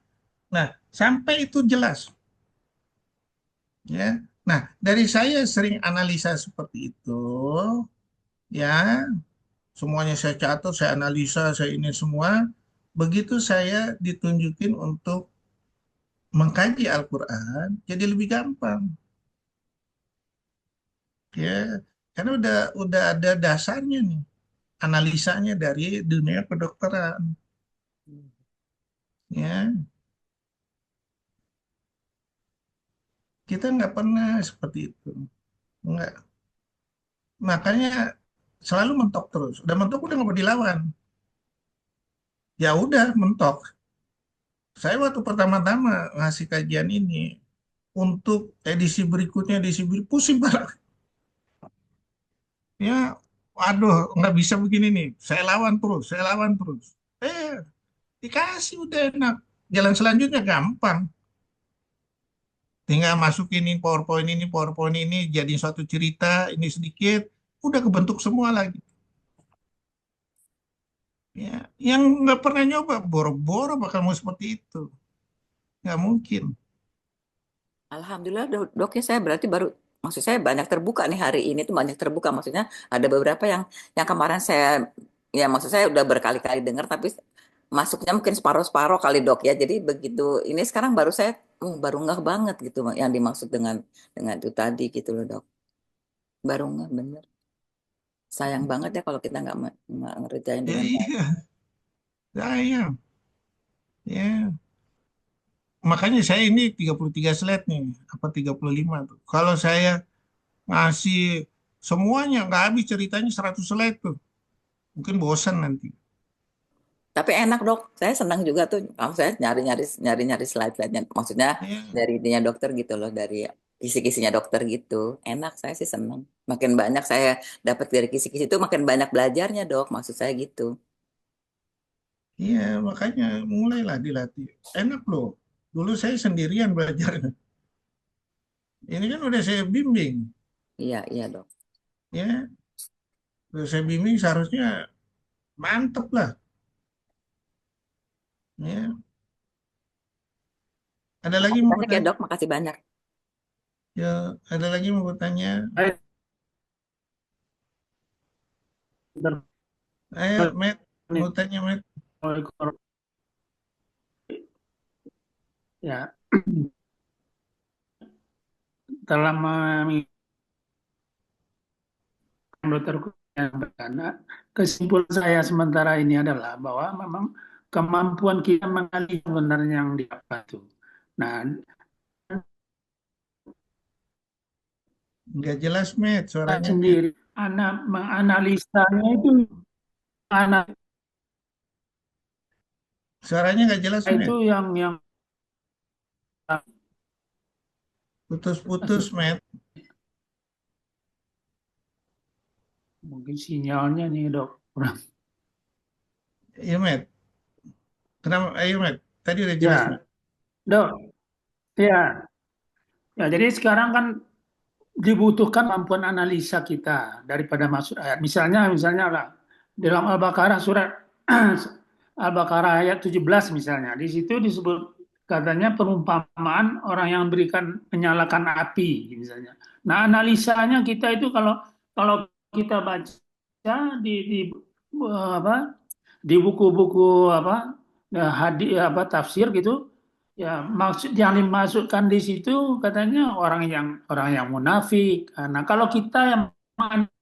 B: nah sampai itu jelas. Ya, nah dari saya sering analisa seperti itu, ya semuanya saya catat, saya analisa, saya ini semua. Begitu saya ditunjukin untuk mengkaji Al-Quran, jadi lebih gampang. Ya, karena udah ada dasarnya nih, analisanya dari dunia kedokteran. Ya, kita nggak pernah seperti itu. Nggak. Makanya selalu mentok terus. Udah mentok udah nggak mau dilawan. Ya udah mentok. Saya waktu pertama-tama ngasih kajian ini untuk edisi berikutnya, pusing banget. Ya, waduh, nggak bisa begini nih. Saya lawan terus. Dikasih udah enak. Jalan selanjutnya gampang. Tinggal masukin PowerPoint ini, jadi suatu cerita, ini sedikit, udah kebentuk semua lagi. Ya, yang nggak pernah nyoba boro-boro bakal mau seperti itu, nggak mungkin.
G: Alhamdulillah dok ya saya berarti baru maksud saya banyak terbuka nih hari ini tuh banyak terbuka maksudnya ada beberapa yang kemarin saya ya maksud saya udah berkali-kali dengar tapi masuknya mungkin separuh-separuh kali dok ya jadi begitu ini sekarang baru saya baru ngeh banget gitu yang dimaksud dengan itu tadi gitu loh dok baru ngeh bener sayang banget ya kalau kita nggak ngerjain
B: Ya
G: dengan baik.
B: iya, sayang. Ya, makanya saya ini 33 slide nih, apa 35 tuh. Kalau saya ngasih semuanya nggak habis ceritanya 100 slide tuh. Mungkin bosan nanti.
G: Tapi enak dok, saya senang juga tuh. Kalau saya nyari-nyari slide-slide-nya, maksudnya
B: Ya,
G: dari ininya dokter gitu loh, dari kisi-kisinya dokter gitu. Enak, saya sih senang. Makin banyak saya dapat dari kisi-kisi itu, makin banyak belajarnya dok. Maksud saya gitu.
B: iya, makanya mulailah dilatih. Enak loh. Dulu saya sendirian belajar. Ini kan udah saya bimbing.
G: Iya, iya dok.
B: Ya, udah saya bimbing seharusnya mantep lah. Ya, ada lagi
G: Makasih
B: mau
G: banyak ya
B: bertanya?
G: dok, makasih banyak.
B: Ya, ada lagi mau bertanya?
A: Baik,
B: Ayo, Matt, mau tanya, Matt.
A: ya, telah mengingatkan dokterku yang berkata, kesimpulan saya sementara ini adalah bahwa memang kemampuan kita mengenali sebenarnya yang didapat itu. Nah,
B: Nggak jelas, Matt, suaranya, Matt.
A: sendiri, menganalisanya itu, anak
B: Suaranya nggak jelas,
A: itu
B: Matt.
A: yang
B: Putus-putus, Matt.
A: mungkin sinyalnya nih dok.
B: Iya, Matt. Kenapa? Ayo, Matt. Tadi udah jelas,
A: Ya,
B: Matt.
A: dok. Ya, ya. Jadi sekarang kan dibutuhkan kemampuan analisa kita daripada masuk ayat. Misalnya lah dalam Al-Baqarah surat Al-Baqarah ayat 17 misalnya. Di situ disebut katanya perumpamaan orang yang berikan menyalakan api misalnya. Nah, analisanya kita itu kalau kalau kita baca apa di buku-buku apa tafsir gitu ya maksud yang dimasukkan di situ katanya orang yang munafik. Nah, kalau kita yang menganalinya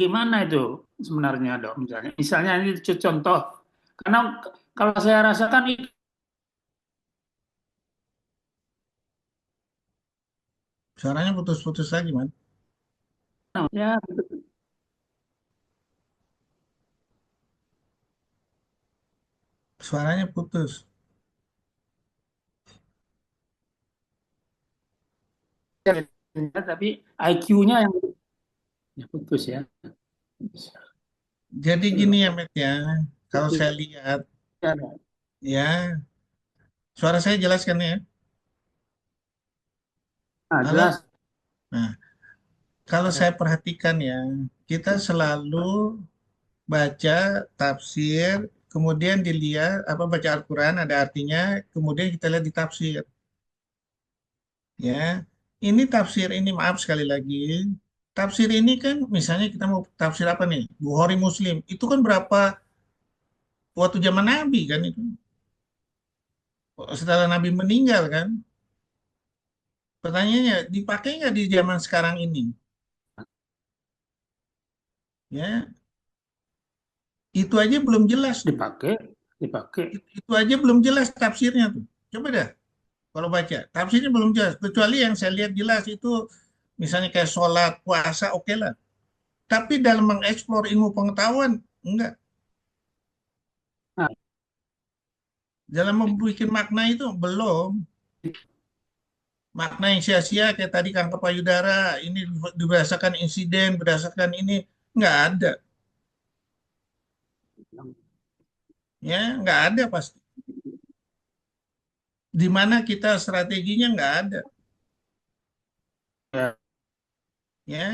A: gimana itu sebenarnya dok misalnya ini contoh karena kalau saya rasakan itu
B: Suaranya putus-putus lagi, Matt.
A: ya
B: Suaranya putus.
A: tapi IQ-nya yang ya, putus ya.
B: Jadi gini ya, Matt ya. Kalau saya lihat,
A: Ya,
B: ya, suara saya jelas kan ya?
A: nah,
B: Halo?
A: jelas.
B: Nah, kalau saya perhatikan ya, kita selalu baca tafsir, kemudian dilihat apa baca Al-Quran ada artinya, kemudian kita lihat di tafsir. Ya, ini tafsir ini maaf sekali lagi, tafsir ini kan misalnya kita mau tafsir apa nih, Bukhari Muslim, itu kan berapa waktu zaman Nabi kan itu, setelah Nabi meninggal kan, pertanyaannya dipakai nggak di zaman sekarang ini? Ya, itu aja belum jelas tuh.
A: Dipakai
B: Itu aja belum jelas tafsirnya tuh. Coba dah kalau baca tafsirnya belum jelas. Kecuali yang saya lihat jelas itu misalnya kayak sholat, puasa, oke lah. Tapi dalam mengeksplor ilmu pengetahuan enggak.
A: nah,
B: Dalam membuat makna itu belum. Makna yang sia-sia kayak tadi kanker payudara ini berdasarkan insiden, berdasarkan ini nggak ada. Ya nggak ada pasti. Di mana kita strateginya nggak ada.
A: ya,
B: Ya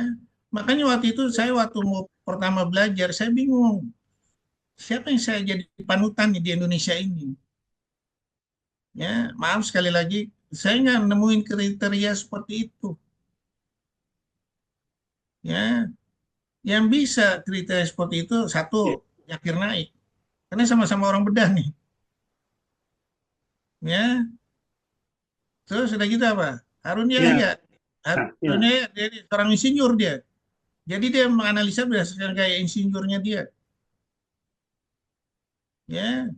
B: makanya waktu itu saya waktu mau pertama belajar, saya bingung. Siapa yang saya jadi panutan nih di Indonesia ini? Ya, maaf sekali lagi, saya nggak nemuin kriteria seperti itu. Ya, yang bisa kriteria seperti itu satu, Zakir Naik, karena sama-sama orang bedah nih. Ya, terus sudah gitu apa? Harun Yahya.
A: Ya,
B: Harun
A: ya.
B: Yahya dia seorang insinyur dia. Jadi dia menganalisa berdasarkan gaya insinyurnya dia. Ya,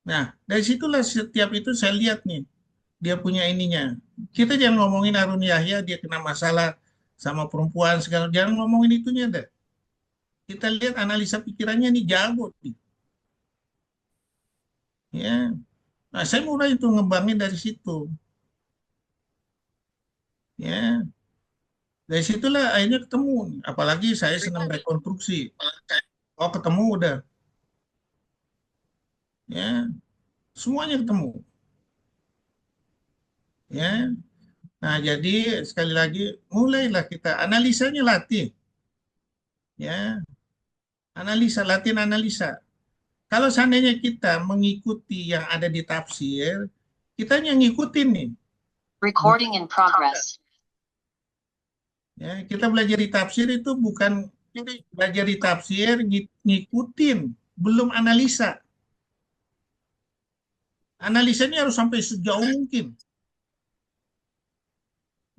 B: nah dari situlah setiap itu saya lihat nih dia punya ininya. Kita jangan ngomongin Harun Yahya dia kena masalah sama perempuan segala, jangan ngomongin itunya deh. Kita lihat analisa pikirannya nih jago nih. Ya, nah saya mulai itu ngembangin dari situ. Ya, dari situlah akhirnya ketemu. Apalagi saya senang rekonstruksi. Oh ketemu udah, ya semuanya ketemu. Ya, nah jadi sekali lagi mulailah kita analisanya latih. Ya, analisa, latihan analisa. Kalau seandainya kita mengikuti yang ada di tafsir, kita yang ngikutin nih.
H: Recording in progress.
B: Ya, kita belajar di tafsir itu bukan belajar di tafsir ngikutin, belum analisa. Analisanya harus sampai sejauh mungkin.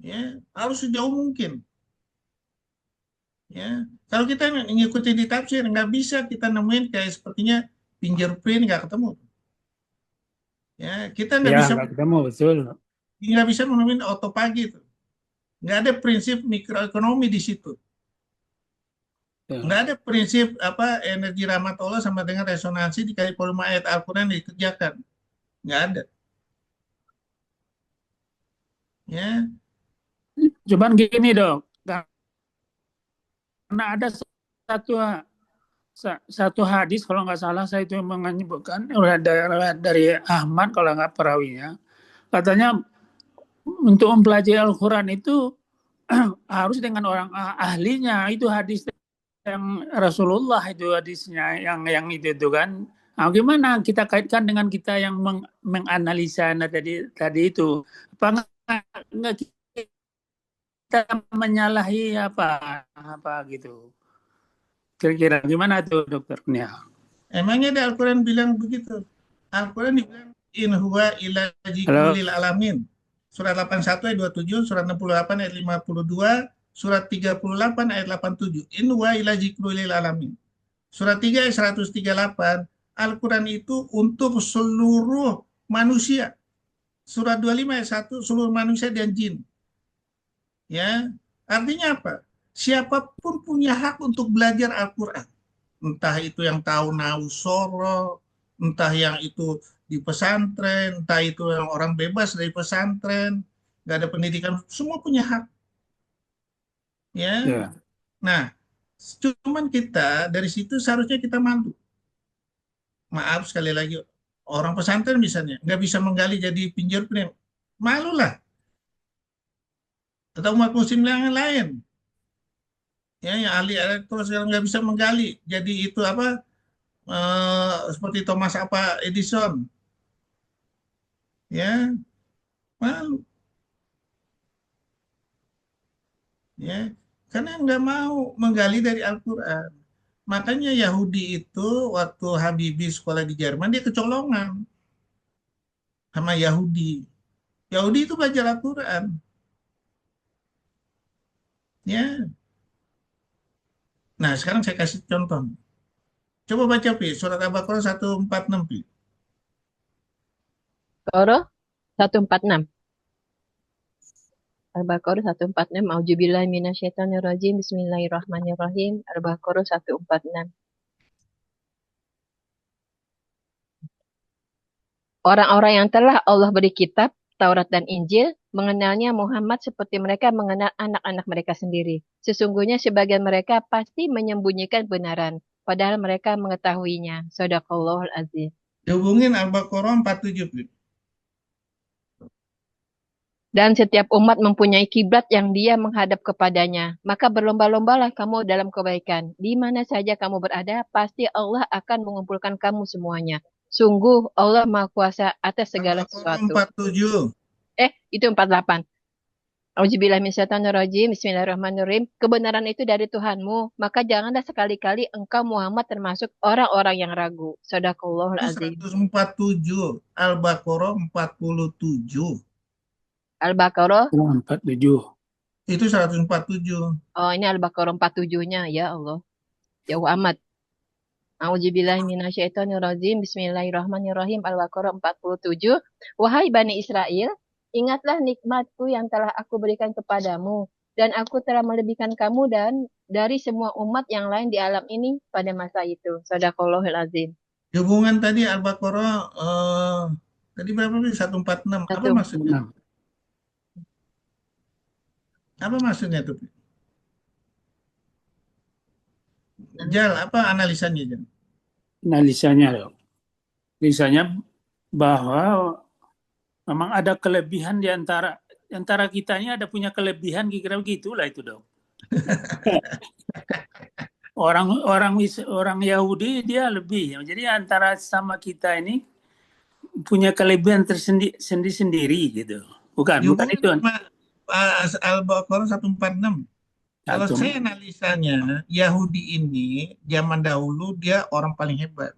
B: Ya, harus sejauh mungkin. Ya, kalau kita ngikutin di tafsir nggak bisa kita nemuin kayak sepertinya fingerprint nggak ketemu. Ya, kita
A: Ya, nggak ketemu, betul.
B: nggak bisa menemuin autopagi itu. Nggak ada prinsip mikroekonomi di situ.
A: Ya.
B: Nggak ada prinsip apa energi rahmat Allah sama dengan resonansi dikali volume ayat Al-Quran dikerjakan. Nggak ada. Ya,
A: Cuman gini dok, karena ada satu hadis kalau nggak salah saya itu menyebutkan dari Ahmad kalau nggak perawinya, katanya untuk mempelajari Al-Quran itu harus dengan orang ahlinya. Itu hadis yang Rasulullah itu hadisnya yang itu kan. Nah, gimana kita kaitkan dengan kita yang menganalisa tadi itu? Apa nggak kita menyalahi apa gitu? Kira-kira gimana tuh dokter Nia?
B: emangnya ada Al-Quran bilang begitu. Al-Quran dibilang in huwa illa
A: Halo,
B: zikrul alamin. Surat 81 ayat 27, surat 68 ayat 52, surat 38 ayat 87. In huwa illa zikrul alamin. Surat 3 ayat 138, Al-Quran itu untuk seluruh manusia. Surat 25 ayat 1, seluruh manusia dan jin. Ya, artinya apa? Siapapun punya hak untuk belajar Al-Quran. Entah itu yang tahu nahu soro, entah yang itu di pesantren, entah itu yang orang bebas dari pesantren, nggak ada pendidikan, semua punya hak. Ya,
A: ya.
B: nah, cuman kita dari situ seharusnya kita malu. Maaf sekali lagi, orang pesantren misalnya nggak bisa menggali jadi fingerprint, malulah. Atau umat muslim yang lain, ya yang ahli elektronik sekarang nggak bisa menggali, jadi itu apa seperti Thomas apa Edison, ya malu, ya karena nggak mau menggali dari Al-Quran. Makanya Yahudi itu waktu Habibie sekolah di Jerman dia kecolongan sama Yahudi. Yahudi itu belajar Al-Quran, ya. Nah sekarang saya kasih contoh. Coba baca Pi, surat Al-Baqarah 146 Pi.
F: Al-Baqarah 146. Al-Baqarah 146. Auzubillahi minasyaitonirrajim. Bismillahirrahmanirrahim. Al-Baqarah 146. Orang-orang yang telah Allah beri kitab, Taurat dan Injil, mengenalnya Muhammad seperti mereka mengenal anak-anak mereka sendiri. Sesungguhnya sebagian mereka pasti menyembunyikan benaran, padahal mereka mengetahuinya. Shadaqallahul azim.
B: Dihubungin Al-Baqarah 47 Pi.
F: Dan setiap umat mempunyai kiblat yang dia menghadap kepadanya. Maka berlomba-lombalah kamu dalam kebaikan. Di mana saja kamu berada, pasti Allah akan mengumpulkan kamu semuanya. Sungguh Allah Maha Kuasa atas segala
B: Al-Baqarah
F: sesuatu.
B: 47.
F: Itu 48. Auzubillahiminasyaitonirrajim. Bismillahirrahmanirrahim. Kebenaran itu dari Tuhanmu, maka janganlah sekali-kali engkau Muhammad termasuk orang-orang yang ragu. Sadaqallahul
B: Itu
F: azim.
B: 147. Al-Baqarah 47.
F: Al-Baqarah.
A: 47.
B: Itu 147.
F: Oh, ini Al-Baqarah 47-nya. Ya Allah. Jauh amat. Auzubillahiminasyaitonirrajim. Bismillahirrahmanirrahim. Al-Baqarah 47. Wahai Bani Israel, ingatlah nikmatku yang telah aku berikan kepadamu. Dan aku telah melebihkan kamu dan dari semua umat yang lain di alam ini pada masa itu. Sadaqallahul azim.
B: Hubungan tadi Al-Baqarah tadi berapa nih? 146. Apa
F: Satu.
B: maksudnya? Apa maksudnya tuh? Jal, apa analisanya, Jal?
A: Analisanya dong. Analisanya bahwa memang ada kelebihan di antara kita ini ada punya kelebihan kira-kira begitulah itu dong. Orang Yahudi dia lebih. Jadi antara sama kita ini punya kelebihan tersendiri gitu. Bukan itu.
B: Al-Baqarah 146. Kalau
A: Satu.
B: saya analisanya, Yahudi ini zaman dahulu dia orang paling hebat.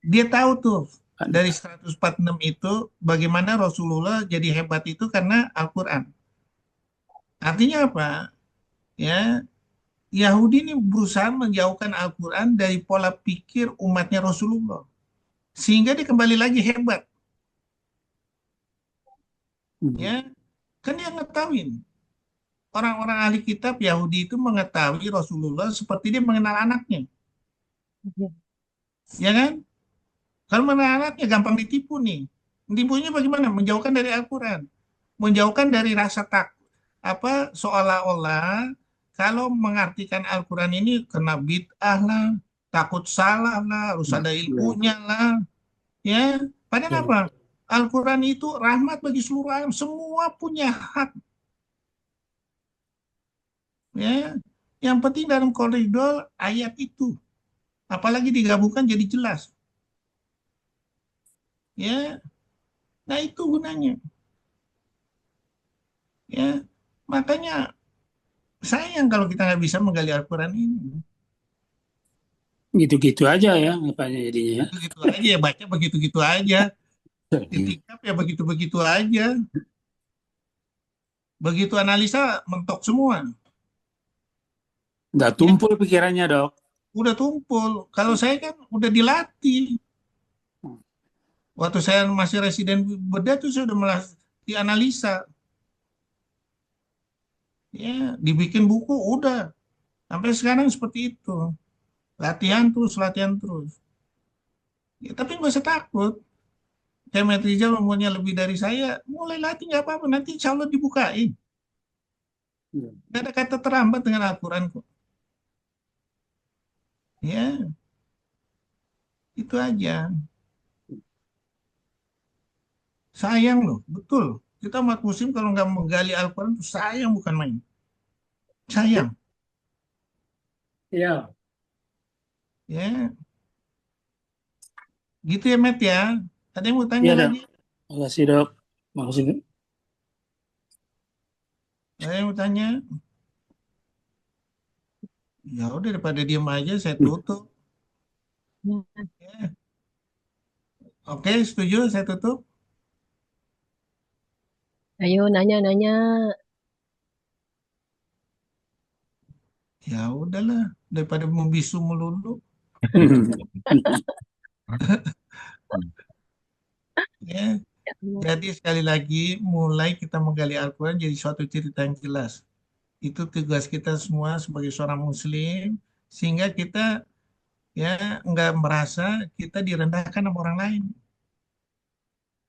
B: Dia tahu tuh dari 146 itu bagaimana Rasulullah jadi hebat itu karena Al-Quran. Artinya apa? Ya, Yahudi ini berusaha menjauhkan Al-Quran dari pola pikir umatnya Rasulullah. Sehingga dia kembali lagi hebat. Ya, kan dia ngetahuin. Orang-orang ahli kitab Yahudi itu mengetahui Rasulullah seperti dia mengenal anaknya. Ya kan? Kalau mengenal anaknya gampang ditipu nih. Tipunya bagaimana? Menjauhkan dari Al-Quran. Menjauhkan dari rasa takut. Seolah-olah kalau mengartikan Al-Quran ini kena bid'ah lah, takut salah lah, harus ada ilmunya lah. Ya, padahal apa? Al-Quran itu rahmat bagi seluruh alam. Semua punya hak. Ya, yang penting dalam koridor ayat itu, apalagi digabungkan jadi jelas. Ya, nah itu gunanya. Ya, makanya sayang kalau kita nggak bisa menggali Al-Quran ini.
A: Gitu-gitu aja ya, apanya jadinya.
B: Begitu aja ya, baca begitu-gitu aja. Ditikap ya begitu-begitu aja. Begitu analisa mentok semua.
A: Udah tumpul pikirannya dok.
B: Udah tumpul. Kalau saya kan udah dilatih. Waktu saya masih residen bedah tuh saya udah malah dianalisa. Ya, dibikin buku udah. Sampai sekarang seperti itu. Latihan terus. Ya, tapi nggak usah takut. Kemet Rizal umurnya lebih dari saya, mulai latih nggak apa-apa. Nanti insya Allah dibukain. Nggak ada kata terlambat dengan Al-Quran kok. Ya, itu aja. Sayang loh, betul. Kita umat muslim kalau nggak menggali Al-Quran itu sayang bukan main. Sayang.
A: Iya.
B: Ya, gitu ya Met ya. Ada yang mau tanya
A: Iya dok.
B: lagi?
A: Makasih dok. Makasih.
B: Ada yang mau tanya? Ya udah daripada diem aja saya tutup. Ya. Oke, setuju saya tutup.
F: Ayo nanya-nanya.
B: Ya udahlah, daripada membisu melulu. Ya. Jadi sekali lagi mulai kita menggali Al-Quran jadi suatu cerita yang jelas. Itu tugas kita semua sebagai seorang muslim sehingga kita ya nggak merasa kita direndahkan sama orang lain.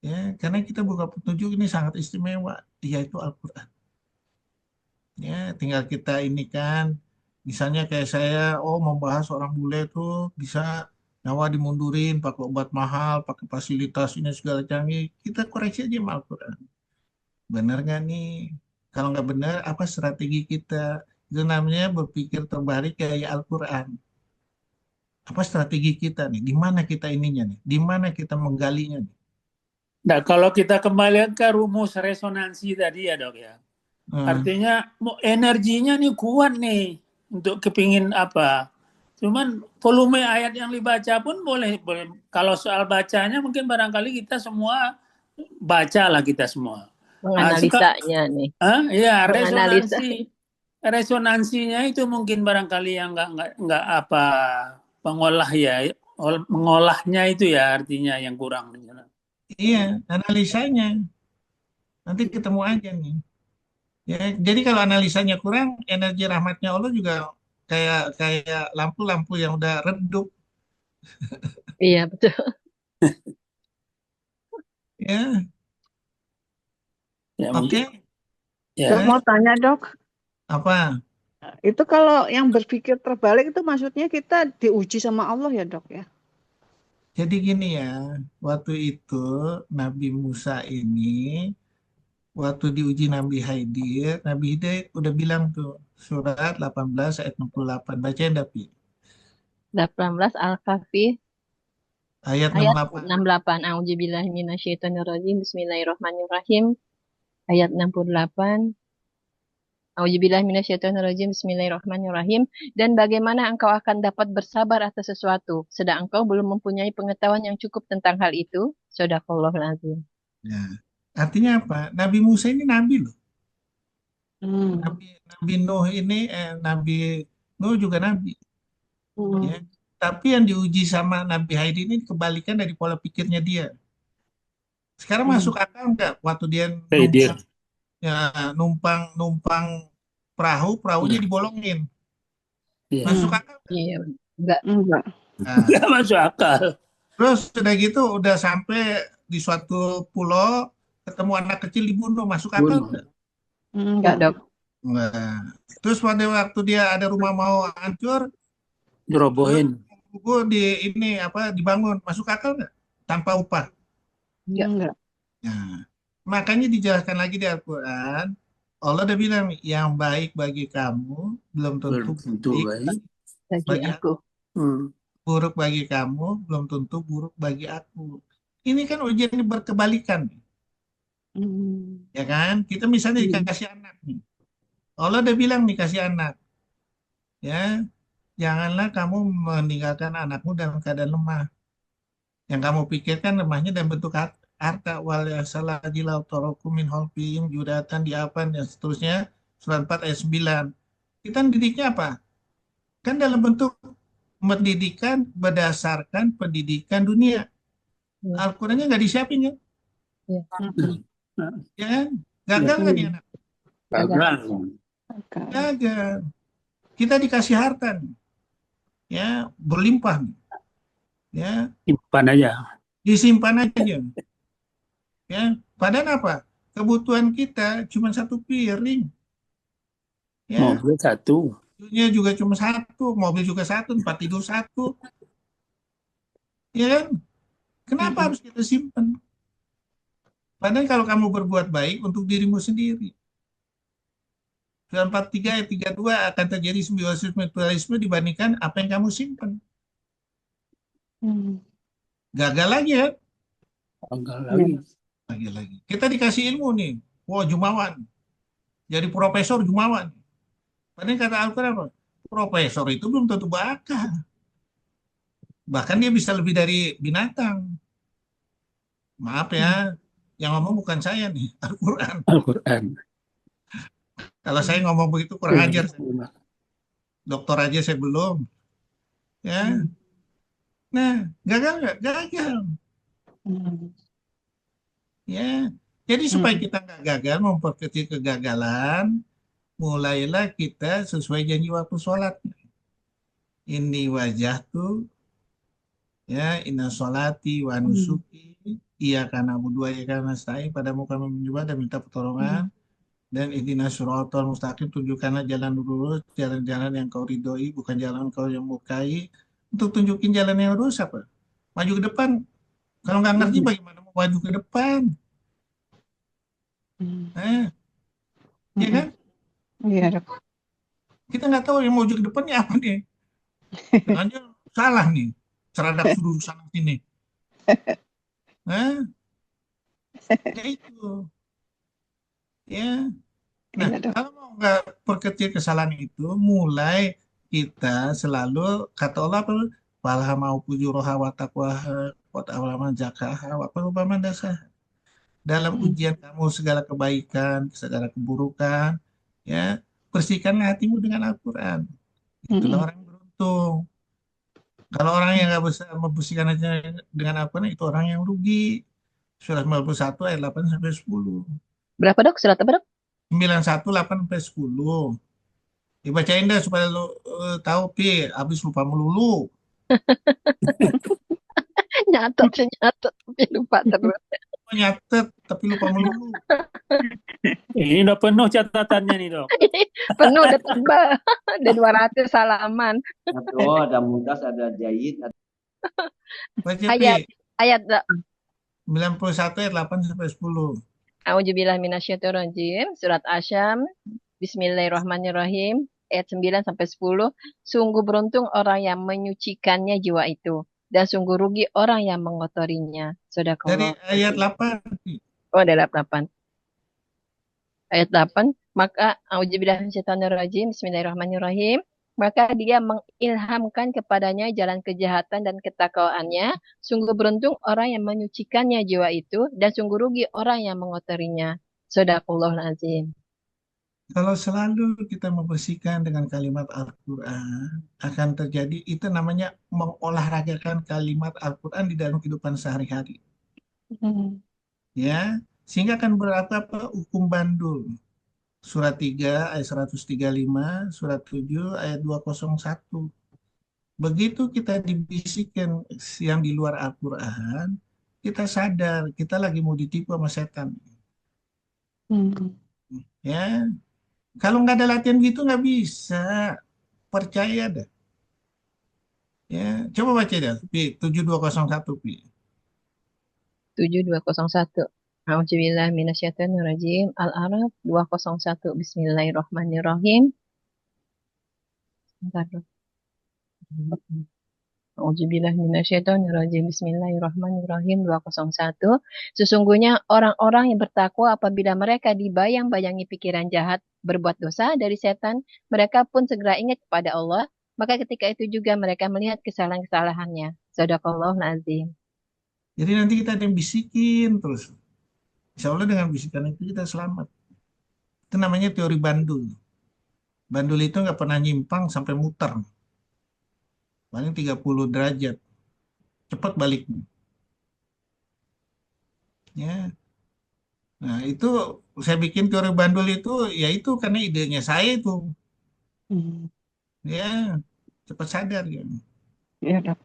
B: Ya, karena kita buka petunjuk ini sangat istimewa, yaitu Al-Quran. Ya, tinggal kita ini kan, misalnya kayak saya, membahas orang bule tuh bisa nyawa dimundurin, pakai obat mahal, pakai fasilitas ini segala canggih. Kita koreksi aja sama Al-Quran. Benar nggak nih? Kalau nggak benar, apa strategi kita? Itu namanya berpikir terbalik kayak Al-Quran. Apa strategi kita nih? Di mana kita ininya nih? Di mana kita menggalinya nih?
A: Nah, kalau kita kembali ke rumus resonansi tadi ya dok ya,
B: Hmm,
A: artinya energinya nih kuat nih untuk kepingin apa. Cuman volume ayat yang dibaca pun boleh. Kalau soal bacanya mungkin barangkali kita semua baca lah kita semua. Nah,
F: Menganalisanya nih.
A: ya
F: Menganalisa.
A: resonansinya itu mungkin barangkali yang nggak apa mengolah ya, mengolahnya itu ya artinya yang kurang.
B: iya, analisanya. Nanti ketemu aja nih. Ya, jadi kalau analisanya kurang, energi rahmatnya Allah juga kayak kayak lampu-lampu yang udah redup.
F: Iya, betul.
B: Ya,
A: Ya
B: oke.
A: mungkin
I: Dok,
A: ya.
I: mau tanya dok,
B: Apa?
I: itu kalau yang berpikir terbalik itu maksudnya kita diuji sama Allah ya dok ya?
B: Jadi gini ya, waktu itu Nabi Musa ini, waktu diuji Nabi Hidayat udah bilang tuh, surat 18 ayat 68. Bacain Dapi.
F: 18 Al-Kahfi
B: Ayat
F: ayat
B: 68.
F: 68. A'udzubillahi minasyaitonirrajim. Bismillahirrahmanirrahim. Ayat 68. A'udzubillahi minasyaitonirrajim. Bismillahirrahmanirrahim. Dan bagaimana engkau akan dapat bersabar atas sesuatu, sedang engkau belum mempunyai pengetahuan yang cukup tentang hal itu? Shadaqallahul azim.
B: Ya. Artinya apa? Nabi Musa ini nabi loh.
I: Hmm.
B: Nabi Nuh ini, Nabi Nuh juga nabi.
I: Hmm.
B: Ya. Tapi yang diuji sama Nabi Haidi ini kebalikan dari pola pikirnya dia. Sekarang masuk akal nggak waktu dia
A: Dia.
B: numpang, ya, numpang perahunya dibolongin.
A: Iya.
B: Masuk akal nggak?
F: Iya, enggak.
I: Enggak.
B: Nah,
A: Nggak masuk akal.
B: terus sudah gitu udah sampai di suatu pulau ketemu anak kecil dibunuh, masuk akal
A: Bunuh.
B: nggak?
F: Enggak, Dok.
B: Nah, terus pada waktu dia ada rumah mau hancur,
A: Dirobohin.
B: gue di ini apa dibangun, masuk akal nggak? Tanpa upah.
F: Enggak.
I: Enggak.
B: Nah, makanya dijelaskan lagi di Al-Quran, Allah udah bilang yang baik bagi kamu belum tentu
A: Belum tentu
B: baik
A: baik.
F: Bagi
B: bagi
F: aku.
B: buruk bagi kamu belum tentu buruk bagi aku. Ini kan ujian ini berkebalikan,
I: Hmm.
B: ya kan? Kita misalnya dikasih anak nih, Allah udah bilang nih kasih anak, ya janganlah kamu meninggalkan anakmu dalam keadaan lemah. Yang kamu pikirkan lemahnya dalam bentuk harta wal yasaladilau torokum min holfihim judatan di apa dan seterusnya surat 4 ayat 9. Kita didiknya apa? Kan dalam bentuk pendidikan berdasarkan pendidikan dunia.
F: Ya.
B: Al-Qurannya nggak disiapin ya?
F: Ya.
B: Ya kan? Gagal nggak nih anak?
A: Gagal.
B: Gagal. Kita dikasih harta nih. Ya, berlimpah nih. Ya,
A: Simpan aja.
B: disimpan aja. Ya, padahal apa? Kebutuhan kita cuma satu piring. Ya,
A: Mobil satu.
B: dunia juga cuma satu, mobil juga satu, tempat tidur satu. Ya kan? Kenapa harus kita simpan? Padahal kalau kamu berbuat baik untuk dirimu sendiri. Surat 43 ayat 32 akan terjadi simbiosis mutualisme dibandingkan apa yang kamu simpan. Gagal lagi ya?
A: Gagal lagi.
B: Lagi-lagi. Kita dikasih ilmu nih. Wah, jumawan. Jadi profesor jumawan. Padahal kata Al-Quran apa? Profesor itu belum tentu bakal. Bahkan dia bisa lebih dari binatang. Maaf ya, yang ngomong bukan saya nih, Al-Quran.
A: Al-Quran.
B: Kalau saya ngomong begitu kurang ajar. Doktor aja saya belum. Ya. Nah, gagal nggak? Gagal. Ya. Jadi supaya kita nggak gagal, memperkecil kegagalan, mulailah kita sesuai janji waktu sholat. Ini wajah tuh, ya, inna sholati wa nusuki, iya karena dua ya karena nasta'in, padamu kami menyembah dan minta pertolongan. Dan ihdinas siratal mustaqim, tunjukkanlah jalan lurus, jalan-jalan yang kau ridhoi, bukan jalan kau yang murkai. Untuk tunjukin jalan yang lurus apa? Maju ke depan. Kalau nggak ngerti bagaimana mau maju ke depan? Eh, ya kan?
I: Iya, Dok.
B: Kita nggak tahu yang mau ke depannya apa nih. Jangan-jangan salah nih. Terhadap sudut sana sini. Ya itu. Ya. Nah,
I: Iya, Dok.
B: kalau mau nggak perkecil kesalahan itu, mulai kita selalu kata Allah apa? Walaha mau pujuroha wa taqwaha wa ta'laman zakaha wa perubahan dasar. Dalam ujian kamu segala kebaikan, segala keburukan, ya bersihkanlah hatimu dengan Al-Quran. Itulah orang yang beruntung. Kalau orang yang nggak bisa membersihkan hatinya dengan Al-Quran, itu orang yang rugi. Surat 91 ayat 8 sampai 10.
F: Berapa, Dok? Surat apa, Dok?
B: 91 8 sampai 10. Dibacain dah supaya lu tahu pi, habis lupa melulu.
F: Nyatet, saya nyatet, tapi lupa terus.
B: Nyatet tapi lupa melulu.
A: Ini udah penuh catatannya nih, Dok.
F: Penuh, udah tebal. Ada 200 halaman.
J: Ada mudas, ada jahit.
B: Baca
F: Ayat,
B: pi,
F: ayat, Dok.
B: 91 ayat 8 sampai 10.
F: A'udzubillah minasyaitonirrajim. Surat Asyam. Bismillahirrahmanirrahim. Ayat 9 sampai 10. Sungguh beruntung orang yang menyucikannya jiwa itu. Dan sungguh rugi orang yang mengotorinya.
B: Dari
F: Sadaqallah.
B: ayat 8. Pi.
F: Oh, ada 8. Ayat 8. Maka, a'udzubillah minasyaitonirrajim. Bismillahirrahmanirrahim. Maka dia mengilhamkan kepadanya jalan kejahatan dan ketakwaannya. Sungguh beruntung orang yang menyucikannya jiwa itu. Dan sungguh rugi orang yang mengotorinya. Sadaqallahul azim.
B: Kalau selalu kita membersihkan dengan kalimat Al-Quran, akan terjadi itu namanya mengolahragakan kalimat Al-Quran di dalam kehidupan sehari-hari. Ya, sehingga akan berlaku apa? Hukum bandul. Surat 3 ayat 135, surat 7 ayat 201. Begitu kita dibisikkan yang di luar Al-Quran, kita sadar kita lagi mau ditipu sama setan. Ya, kalau nggak ada latihan gitu nggak bisa. Percaya dah. Ya, coba baca dah. Pi, 7201 Pi.
F: 7201. A'udzubillah minasyaitonirrajim. Al-A'raf 201. Bismillahirrahmanirrahim. Bentar, Dok. A'udzubillah minasyaitonirrajim. Bismillahirrahmanirrahim. 201. Sesungguhnya orang-orang yang bertakwa apabila mereka dibayang-bayangi pikiran jahat berbuat dosa dari setan, mereka pun segera ingat kepada Allah. Maka ketika itu juga mereka melihat kesalahan-kesalahannya. Sadaqallahul azim.
B: Jadi nanti kita ada yang bisikin terus. Insya Allah dengan bisikan itu kita selamat. Itu namanya teori bandul. Bandul itu nggak pernah nyimpang sampai muter. Paling 30 derajat. Cepat baliknya. Ya. Nah, itu saya bikin teori bandul itu, ya itu karena idenya saya itu. Ya, cepat sadar ya.
I: Iya, Dok.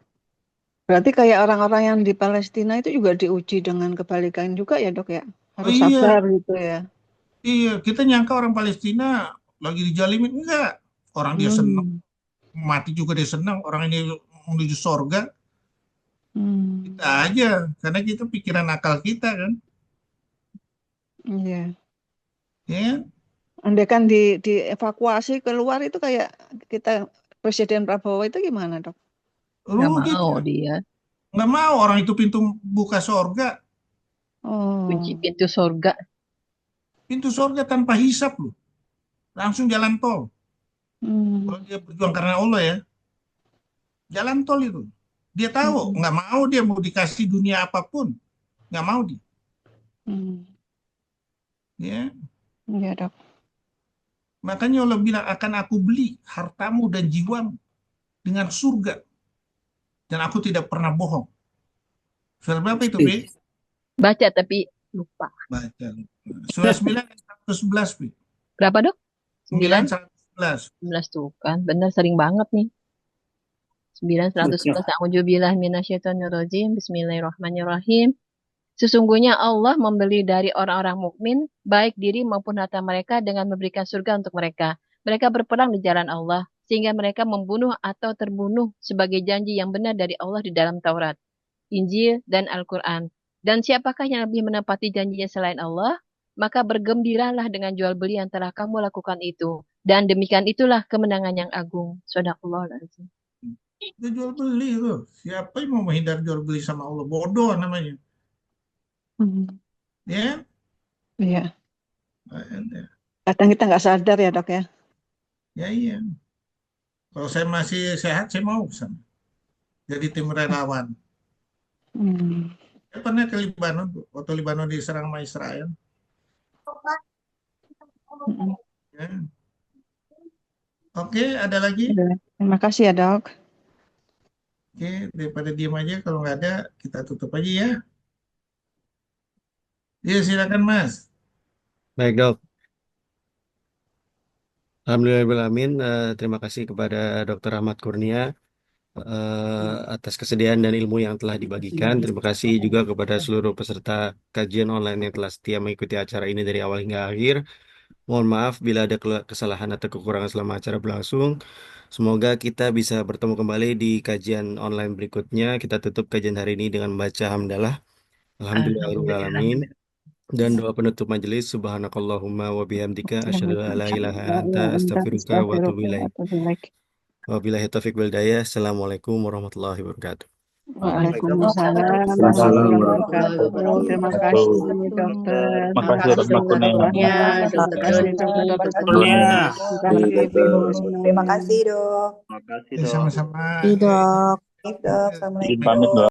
I: Berarti kayak orang-orang yang di Palestina itu juga diuji dengan kebalikan juga ya, Dok ya?
B: Oh
I: Harus
B: iya,
I: sabar gitu ya.
B: iya. Kita nyangka orang Palestina lagi dijalimin. Enggak. Orang dia senang. Mati juga dia senang. Orang ini menuju sorga. Kita aja. Karena kita pikiran akal kita kan.
I: Iya.
B: Ya.
I: Andai kan dievakuasi keluar itu kayak kita Presiden Prabowo itu gimana, Dok?
F: Nggak
B: Rugi
F: mau
B: dia.
F: dia.
B: Nggak mau orang itu pintu buka sorga.
F: Kunci pintu surga.
B: Pintu sorga tanpa hisap loh. Langsung jalan tol. Kalau dia berjuang karena Allah ya. Jalan tol itu. Dia tahu nggak mau dia mau dikasih dunia apapun. Nggak mau dia. Ya.
I: Iya, Dok.
B: Makanya Allah bilang akan aku beli hartamu dan jiwamu dengan surga. Dan aku tidak pernah bohong. Surat berapa itu, Bi?
F: Baca tapi lupa.
B: Baca. Surah 9 ayat 111, Bi.
F: Berapa, Dok?
B: 9 111.
F: 11 tuh kan. Benar sering banget nih. 911. A'udzubillah minasyaitonirrajim. Bismillahirrahmanirrahim. Sesungguhnya Allah membeli dari orang-orang mukmin baik diri maupun harta mereka dengan memberikan surga untuk mereka. Mereka berperang di jalan Allah sehingga mereka membunuh atau terbunuh sebagai janji yang benar dari Allah di dalam Taurat, Injil, dan Al-Quran. Dan siapakah yang lebih menepati janjinya selain Allah? maka bergembiralah dengan jual beli yang telah kamu lakukan itu. Dan demikian itulah kemenangan yang agung. Shadaqallahul-azim.
B: Itu jual beli tuh. Siapa yang mau menghindar jual beli sama Allah? Bodoh namanya.
I: Hmm.
B: Ya,
I: Iya.
B: ya,
I: Kadang kita nggak sadar ya dok ya.
B: ya, iya. Kalau saya masih sehat, saya mau sana. Jadi tim relawan.
I: Hmm.
B: Saya pernah ke Libanon, waktu Libanon diserang sama Israel.
I: Mm-mm.
B: Ya. Oke, ada lagi?
I: Udah. Terima kasih ya dok.
B: Oke, daripada diem aja, kalau nggak ada, kita tutup aja ya. Ya, silakan Mas.
E: Baik dok. Alhamdulillahirrahmanirrahim. Terima kasih kepada Dr. Ahmad Kurnia atas kesediaan dan ilmu yang telah dibagikan. Terima kasih juga kepada seluruh peserta kajian online yang telah setia mengikuti acara ini dari awal hingga akhir. Mohon maaf bila ada kesalahan atau kekurangan selama acara berlangsung. Semoga kita bisa bertemu kembali di kajian online berikutnya. Kita tutup kajian hari ini dengan membaca hamdalah. Alhamdulillahirrahmanirrahim. Dan doa penutup majelis. Subhanakallahumma wa bihamdika asyhadu an la ilaha anta astaghfiruka wa atubu ilaik. Wabillahi taufiq wal hidayah. Assalamualaikum warahmatullahi wabarakatuh.
I: Waalaikumsalam
J: Waalaikumsalam
I: warahmatullahi wabarakatuh. Terima kasih dokter.
D: Terima kasih atas waktunya.
I: Terima kasih dokter
A: Kurnia.
I: Terima kasih Bu.
K: Terima kasih dok.
J: Terima kasih
B: Ya,
J: dok.
B: sama-sama.
K: Dok. Dok.
D: Izin
K: Assalamualaikum.
D: pamit, Dok.